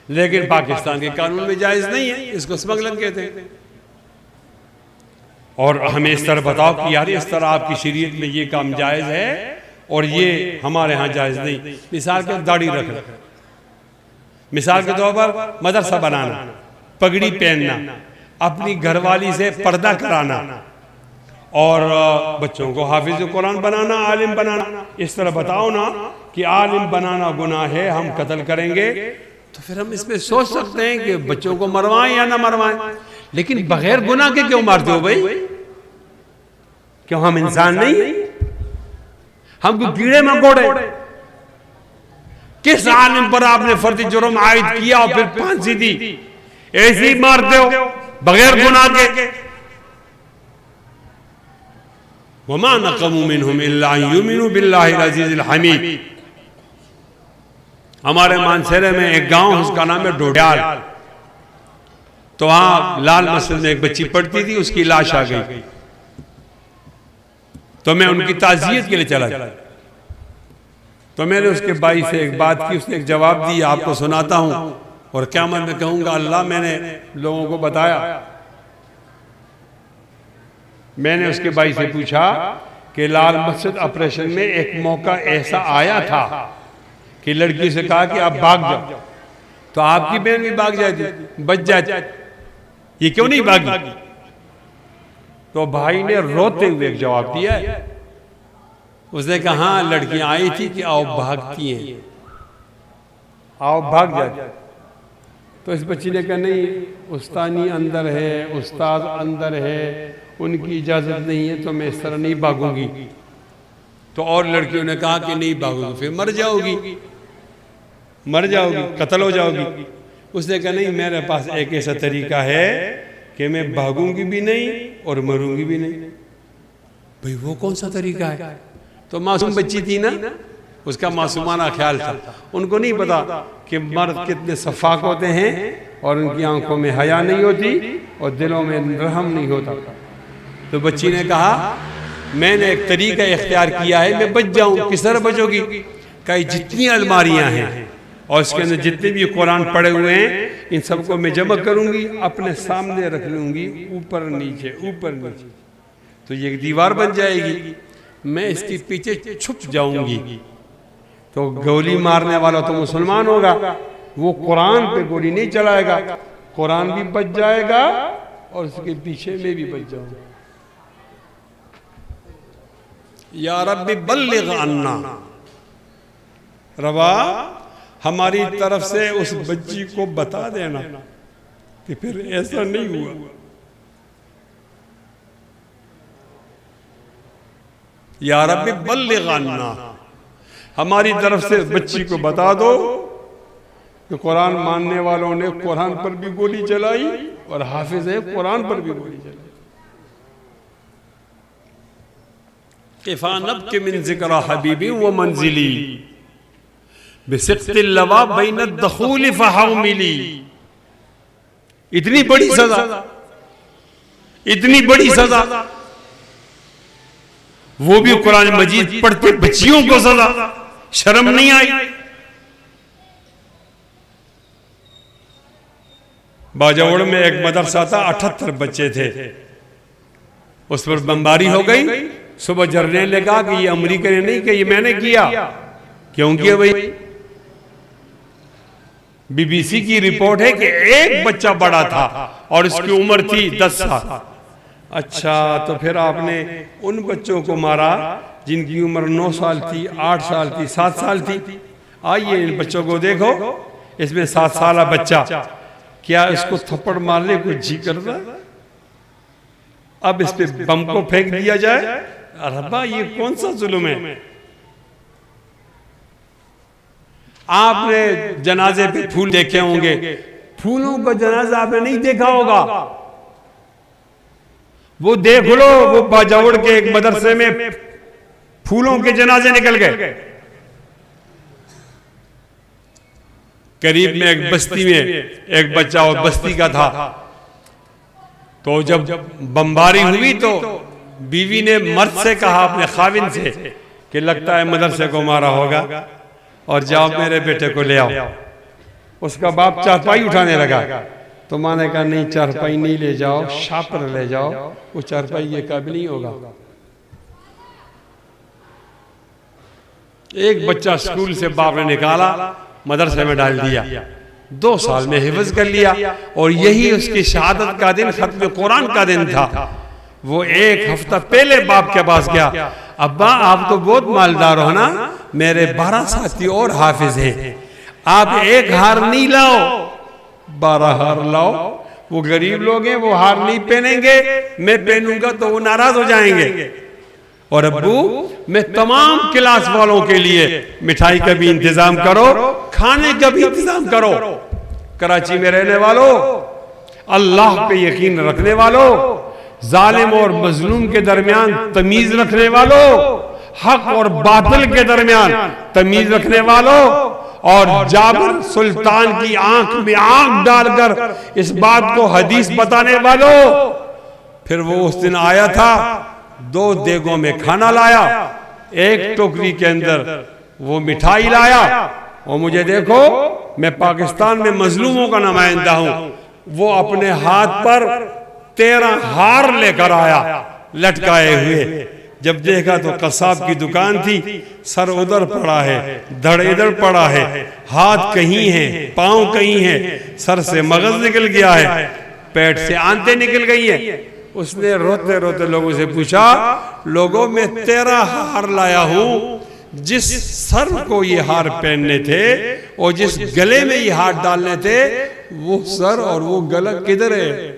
लेकिन पाकिस्तान के कानून में जायज नहीं है। इसको स्मगलिंग कहते हैं। और हमें इस तरह बताओ कि यार इस तरह आपकी शरीयत में ये काम जायज है और ये हमारे यहाँ जायज नहीं। मिसाल के दाढ़ी रखना, मिसाल के तौर पर मदरसा बनाना, पगड़ी पहनना, अपनी घरवाली से पर्दा कराना और बच्चों को हाफिज कुरान बनाना, आलिम बनाना। इस तरह बताओ ना कि आलिम बनाना गुनाह है, हम कत्ल करेंगे, तो फिर हम इसमें सोच सकते हैं कि बच्चों को मरवाएं या ना मरवाएं। लेकिन बगैर गुनाह के क्यों मारते हो भाई। क्यों हम इंसान नहीं, हमको कीड़े मकोड़े। किस आलिम पर आपने फर्जी जुर्म आयद किया और फिर फांसी दी। ऐसे ही मारते हो बगैर गुनाह के। वमा नक़मू मिनहुम इल्ला अन युमिनू बिल्लाहिल अज़ीज़िल हमीद। हमारे मानसेरे में एक गांव, उसका नाम है डोड्याल, तो वहां लाल मस्जिद में एक बच्ची पढ़ती थी, उसकी लाश आ गई, तो मैं उनकी ताज़ियत के लिए चला गया। तो मैंने उसके भाई से एक बात की, उसने एक जवाब दिया, आपको सुनाता हूं और क़यामत में कहूंगा अल्लाह मैंने लोगों को बताया। मैंने उसके भाई से पूछा कि लाल मस्जिद ऑपरेशन में एक मौका ऐसा आया था कि लड़की से कहा कि आप भाग जाओ, तो आपकी बहन भी भाग जाती, बच जाती, ये क्यों नहीं भागी। तो भाई ने रोते हुए एक जवाब दिया है। उसने कहा हाँ लड़कियां आई थी कि आओ भागती हैं, आओ भाग जाती। तो इस बच्ची ने कहा नहीं, उस्तानी अंदर है, उस्ताद अंदर है, उनकी इजाजत नहीं है, तो मैं इस तरह नहीं भागूंगी। तो और लड़कियों ने कहा कि नहीं भागोगी, फिर मर जाओगी, मर जाओगी, कत्ल हो जाओगी। उसने कहा नहीं, मेरे पास एक ऐसा तरीका है कि मैं भागूंगी भी नहीं और मरूंगी भी नहीं। भाई वो कौन सा तरीका है। तो मासूम बच्ची थी ना, उसका मासूमाना ख्याल था, उनको नहीं पता कि मर्द कितने सफाक होते हैं और उनकी आंखों में हया नहीं होती और दिलों में रहम नहीं होता। तो बच्ची ने कहा मैंने एक तरीका इख्तियार किया है, मैं बच जाऊं। किस तरह बचोगी। कई जितनी अलमारियां हैं और उसके अंदर जितने भी कुरान पड़े हुए हैं, इन सबको मैं जमा करूंगी, अपने सामने रख लूंगी, ऊपर नीचे ऊपर नीचे, तो ये एक दीवार बन जाएगी। मैं इसके पीछे छुप जाऊंगी, तो गोली मारने वाला तो मुसलमान होगा, वो कुरान पे गोली नहीं चलाएगा, कुरान भी बच जाएगा और उसके पीछे में भी बच जाऊंगा। या रब्बी बल्लिग अन्ना, रबा हमारी तरफ से उस बच्ची को बता देना कि फिर ऐसा नहीं हुआ। या रब्बी बल्लिग अन्ना, हमारी तरफ से बच्ची को बता दो कि कुरान मानने वालों ने कुरान पर भी गोली चलाई और हाफिज है कुरान पर भी गोली चलाई। किफानब के मिन ज़िक्र हबीबी व मंजिली बिसिक़्तिल लवा बैन दखूल फहौमिली। इतनी बड़ी सजा, इतनी बड़ी सजा, वो भी कुरान मजीद पढ़ते बच्चियों को सजा, शर्म नहीं आई। बाजावड़ में एक मदरसा था, 78 बच्चे थे, उस पर बमबारी हो गई। सुबह जर्नल ने कहा कि ये अमेरिका ने नहीं किया, ये मैंने किया। क्यों किया भाई? बीबीसी की रिपोर्ट है कि एक बच्चा बड़ा था और इसकी उम्र थी 10 साल। अच्छा, तो फिर आपने उन बच्चों को मारा जिनकी उम्र 9 साल थी, 8 साल थी, 7 साल थी। आइए इन बच्चों को देखो, इसमें 7 साल बच्चा, क्या इसको थप्पड़ मारने को जी करता? अब इस पे बम को फेंक दिया जाए। रब्बा ये कौन सा जुल्म है? आपने जनाजे पे फूल देखे होंगे, फूलों का जनाजा आपने नहीं देखा होगा। वो देख लो, वो बाजावड़ के एक मदरसे में फूलों के जनाजे निकल गए। करीब में एक बस्ती में एक बच्चा और बस्ती का था, तो जब बमबारी हुई तो बीवी ने मर्द से कहा, अपने खाविन से, कि लगता है मदरसे को मारा होगा और जाओ मेरे बेटे को ले आओ। उसका बाप चारपाई उठाने लगा, तो माँ ने कहा नहीं, चारपाई नहीं ले जाओ, शापर ले जाओ, वो चारपाई के काबिल नहीं होगा। एक बच्चा स्कूल से बाप ने निकाला, मदरसे में डाल दिया, 2 साल में हिफ्ज कर लिया, और यही उसकी शहादत का दिन, खत्म कुरान का दिन था। वो 1 हफ्ता पहले बाप के पास गया, अब्बा आप तो बहुत मालदार हो ना, मेरे 12 साथी और हाफिज हैं, आप एक हार नहीं लाओ, 12 हार लाओ। वो गरीब लोग हैं, वो हार नहीं पहनेंगे, मैं पहनूंगा तो वो नाराज हो जाएंगे। और अब्बू मैं तमाम क्लास वालों के लिए मिठाई का भी इंतजाम करो, खाने का भी इंतजाम करो। कराची में रहने वालों, अल्लाह पे यकीन रखने वालों, जालिम और मजलूम के दरमियान तमीज रखने वालों, हक और बातिल के दरमियान तमीज रखने वालों, और जाबिर सुल्तान की आंख में आंख डालकर इस बात को हदीस बताने वालों। फिर वो उस दिन आया था, 2 देगों में खाना लाया, 1 टोकरी के अंदर वो मिठाई लाया, और मुझे देखो मैं पाकिस्तान में मजलूमों का नुमाइंदा हूं, वो अपने हाथ पर 13 हार लेकर आया लटकाए हुए। जब देखा तो कसाब की दुकान थी, सर उधर पड़ा है, धड़ इधर पड़ा है, हाथ कहीं है, पांव कहीं है, सर से मगज निकल गया है, पेट से आंतें निकल गई है। उसने रोते रोते लोगों से पूछा, लोगों में 13 हार लाया हूं, जिस सर को ये हार पहनने थे और जिस गले में ये हार डालने थे, वो सर और वो गला किधर है?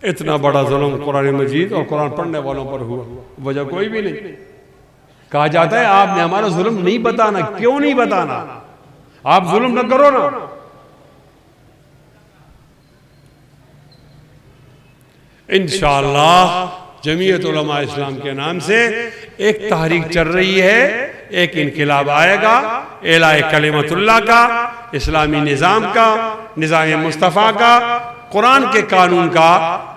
इतना बड़ा जुल्म कुरान मजीद और कुरान पढ़ने वालों पर हुआ, वजह कोई भी नहीं। कहा जाता है आपने हमारा जुल्म नहीं बताना। क्यों नहीं बताना? आप जुल्म न करो ना। इंशाअल्लाह जमीयत उलमा इस्लाम के नाम से एक तहरीक चल रही है, एक इनकलाब आएगा, एलाए कलिमतुल्लाह का, इस्लामी निज़ाम का, निज़ाम मुस्तफ़ा का, कुरान के कानून का।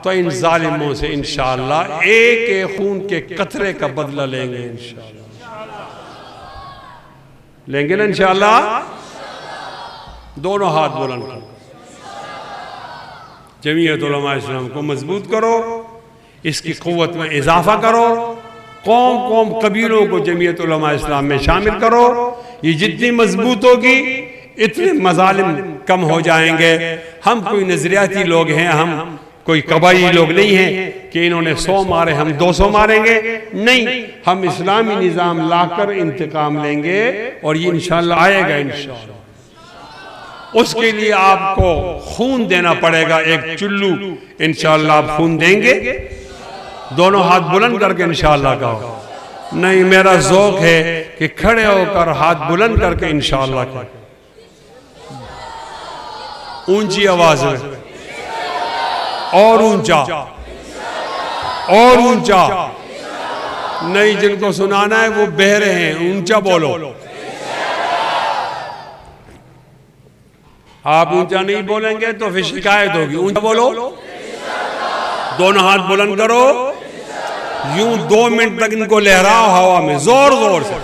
तो इन जालिमों से इंशाअल्लाह एक खून के कतरे का बदला लेंगे, इंशाअल्लाह लेंगे ना, इंशाअल्लाह। दोनों हाथ बुलंद करो, जमीयत उलमा इस्लाम को मजबूत करो, इसकी क़ुव्वत में इजाफा करो, कौम कौम कबीलों को जमीयत उलमा इस्लाम में शामिल करो। ये जितनी मजबूत होगी इतने मजालिम कम हो जाएंगे। हम कोई नजरियाती लोग हैं, हम कोई कबाई लोग नहीं हैं कि इन्होंने 100 मारे हम 200 मारेंगे। नहीं, हम इस्लामी निज़ाम लाकर इंतकाम लेंगे और ये इंशाअल्लाह आएगा। इंशाअल्लाह उसके लिए आपको खून देना पड़ेगा, एक चुल्लू। इंशाअल्लाह आप खून देंगे? दोनों हाथ बुलंद करके इंशाअल्लाह कहो। नहीं, मेरा ज़ौक़ है कि खड़े होकर हाथ बुलंद करके इंशाअल्लाह कहो, ऊंची आवाज में, और ऊंचा और ऊंचा। नहीं, जिनको सुनाना है वो बहरे हैं, ऊंचा बोलो। आप ऊंचा नहीं बोलेंगे तो फिर शिकायत होगी। ऊंचा बोलो, दोनों हाथ बुलंद करो, यूं 2 मिनट तक इनको लहराओ हवा में, जोर जोर से।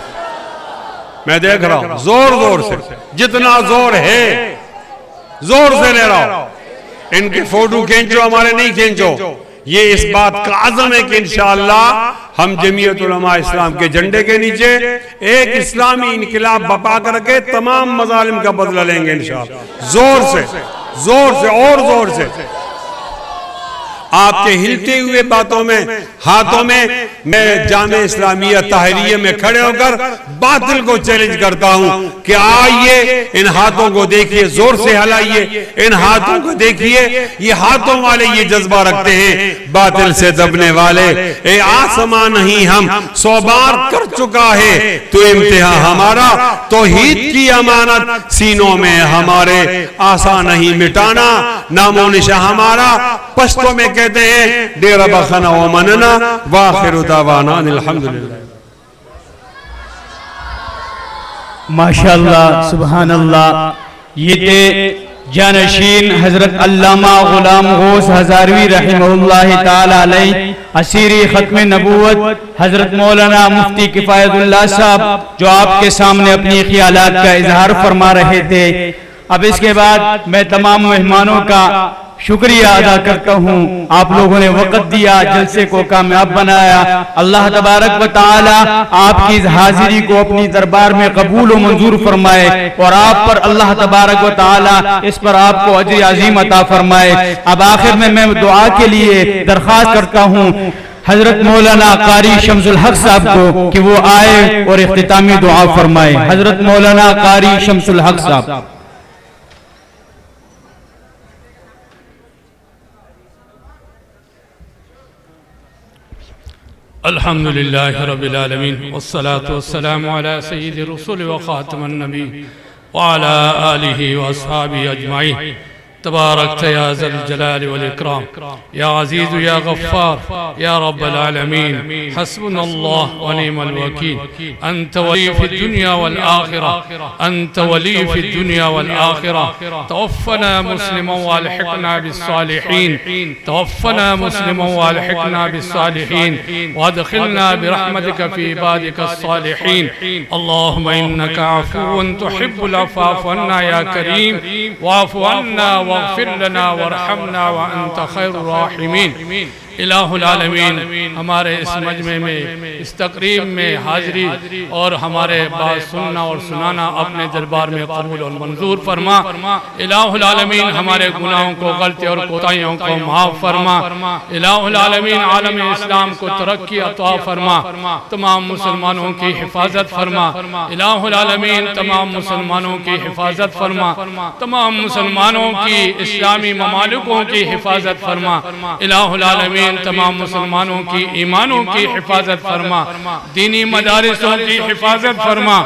मैं देख रहा हूं, जोर जोर से, जितना जोर है जोर से लहराओ। इनके फोटो खींचो, हमारे नहीं खींचो। ये इस बात का आज़म है कि इंशाअल्लाह हम जमीयत उलमा इस्लाम के झंडे के नीचे एक इस्लामी इनकलाब बपा करके तमाम मजालिम का बदला लेंगे इंशाअल्लाह। जोर से, जोर से और जोर से। आपके हिलते हुए बातों में, हाथों में, मैं जामे इस्लामिया ताहिरिया में खड़े होकर बातिल को चैलेंज करता हूं कि आइए, इन हाथों को देखिए, जोर से हिलाइए, इन हाथों को देखिए। ये हाथों वाले ये जज्बा रखते हैं, बातिल से दबने वाले। ए आसमां नहीं हम 100 बार कर चुका है तो इम्तिहान हमारा, तौहीद की अमानत सीनों में हमारे, आसान नहीं मिटाना नामो निशा हमारा। पश्तो में कहते हैं डेरा बखना व मनना वाखिरु दावाना अल्हम्दुलिल्लाह। माशाअल्लाह, सुभान अल्लाह। ये थे जानशीन हजरत अल्लामा गुलाम गौस हजारवी रहमतुल्लाह ताला अलैह, असीरी खत्म नबूवत हजरत मौलाना मुफ्ती किफायतुल्लाह साहब, जो आपके सामने अपनी ख्यालात का इजहार फरमा रहे थे। अब इसके बाद मैं तमाम मेहमानों का शुक्रिया अदा करता हूँ। आप लोगों ने वक़्त दिया, जलसे को कामयाब बनाया। अल्लाह तबारक व तआला आपकी इस हाजिरी को अपनी दरबार में कबूल व मंजूर फरमाए और आप पर अल्लाह तबारक व तआला इस पर आपको अजर अजीम अता फरमाए। अब आखिर में मैं दुआ के लिए दरख्वास्त करता हूँ हजरत मौलाना कारी शम्सुल हक साहब को कि वो आए और इख्तितामी दुआ फरमाए। हजरत मौलाना कारी शम्सुल हक साहब। अल्हम्दुलिल्लाहि रब्बिल आलमीन वस्सलातु वस्सलामु अला सय्यिदिर रसूल व खातमन नबी व अला आलिहि व अस्हाबिहि अजमाइन। तबारकत या ज़ल जलाल वल इकराम, या अज़ीज़ या गफ़्फ़ार या रब्बल आलमीन। हस्बुनल्लाह व निअमल वकील, अंत वली फ़िद दुनिया वल आखिरा, अंत वली फ़िद दुनिया वल आखिरा। तवफ़्फ़ना मुस्लिमन व अलहिक़ना बिस्सालिहीन, तवफ़्फ़ना मुस्लिमन व अलहिक़ना बिस्सालिहीन व अदख़िलना बिरहमतिका फ़ी इबादिका अस्सालिहीन। अल्लाहुम्मा इन्नका अफ़ुव्वुन तुहिब्बुल अफ़्वा फ़अफ़ु अन्ना या करीम वअफ़ु अन्ना वग़फ़िर लना वरहमना व अंत खैरुर राहिमीन। इलाहुल आलमीन, हमारे इस मजमे में, इस तकरीब में हाजिरी और हमारे बात सुनना और सुनाना अपने दरबार में कबूल और मंजूर फरमा। इलाहुल आलमीन, हमारे गुनाहों को, गलती और कोताहियों को माफ़ फरमा। इलाहुल आलमीन, आलम इस्लाम को तरक्की अता फरमा, तमाम मुसलमानों की हिफाजत फरमा। इलाहुल आलमीन, तमाम मुसलमानों की हिफाजत फरमा, तमाम मुसलमानों की इस्लामी ममालिकों की हिफाजत फरमा। इलाहुल आलमीन, तमाम मुसलमानों की ईमानों की हिफाजत फरमा, दीनी मदारिसों की हिफाजत फरमा।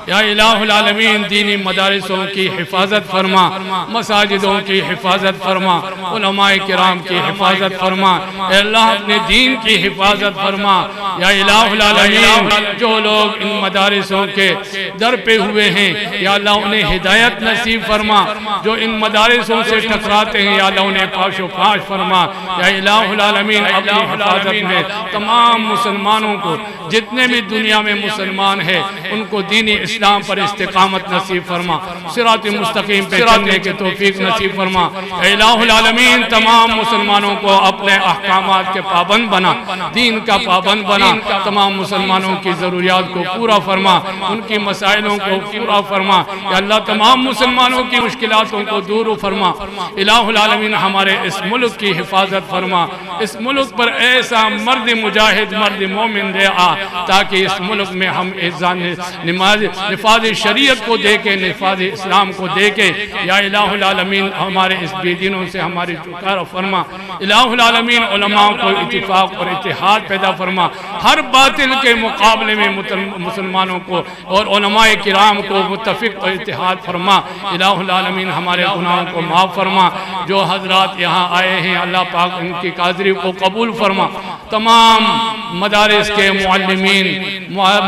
या इलाहुल आलमीन, दीनी मदारिसों की हिफाजत फरमा, मसाजिदों की हिफाजत फरमा, उलमाए किराम की हिफाजत फरमा। अल्लाह, अपने दीन की हिफाजत फरमा। या इलाहुल आलमीन, जो लोग इन मदारिसों के दर पे हुए हैं, या अल्लाह उन्हें हिदायत नसीब फरमा। जो इन मदारिसों से टकराते हैं, या अल्लाह उन्हें पाशो पाश फरमा। या इलाहुल आलमीन, आलमीन अपनी हिफाजत में तमाम मुसलमानों को, जितने भी दुनिया में मुसलमान है, उनको दीनी इस्लाम पर इस्तिकामत नसीब फरमा, सिरात मुस्तकीम पे चलने के तौफीक नसीब फरमा। इलाहुल आलमीन तमाम मुसलमानों को अपने अहकामात के पाबंद बना, दीन का पाबंद बना, तमाम मुसलमानों की ज़रूरियात को पूरा फरमा, उनकी मसाइलों को पूरा फरमा। या अल्लाह तमाम मुसलमानों की मुश्किलातों को दूर फरमा। इलाहुल आलमीन हमारे इस मुल्क की हिफाजत फरमा, इस मुल्क पर ऐसा मर्द मुजाहिद, मर्द मोमिन दे आ, ताकि इस मुल्क में हम निफाज शरीयत को देके, निफाज इस्लाम को देके। या इलाहुल आलमीन हमारे इस बेदीनों से हमारी छुटकारा फरमा। इलाहुल आलमीन उलमाओं को इत्तिफाक और इत्तिहाद पैदा फरमा, हर बातिल के मुकाबले में मुसलमानों को और उलमाए किराम को मुत्तफिक और इत्तिहाद फरमा। इलाहुल आलमीन हमारे गुनाहों को माफ़ फरमा। जो हजरात यहाँ आए हैं अल्लाह पाक उनकी कादरी को कबूल फरमा। तमाम मदारिस के मुअल्लिमीन,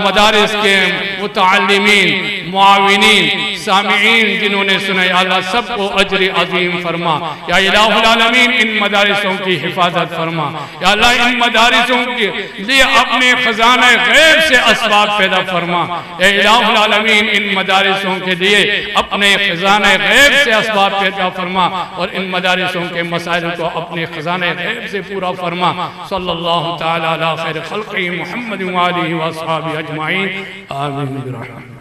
मदारिस के मुतअल्लिमीन, मुआविनीन, सामिईन जिन्होंने सुना, या अल्लाह सबको अजर अजीम फरमा। या इलाहुल आलमीन इन मदारिसों की हिफाजत फरमा। या अल्लाह इन मदारिसों के लिए अपने खजाने गैब से असबाब पैदा फरमा। या इलाहुल आलमीन इन मदारिसों के लिए अपने खजाने गैब से असबाब पैदा फरमा और इन मदारिसों के मसाइल को अपने खजाने गैब से पूरा फरमा। सल्लल्लाहु तआला अला खैर खल्क़ि मुहम्मद व आलिहि व अस्हाबिहि अजमाइन। आमीन।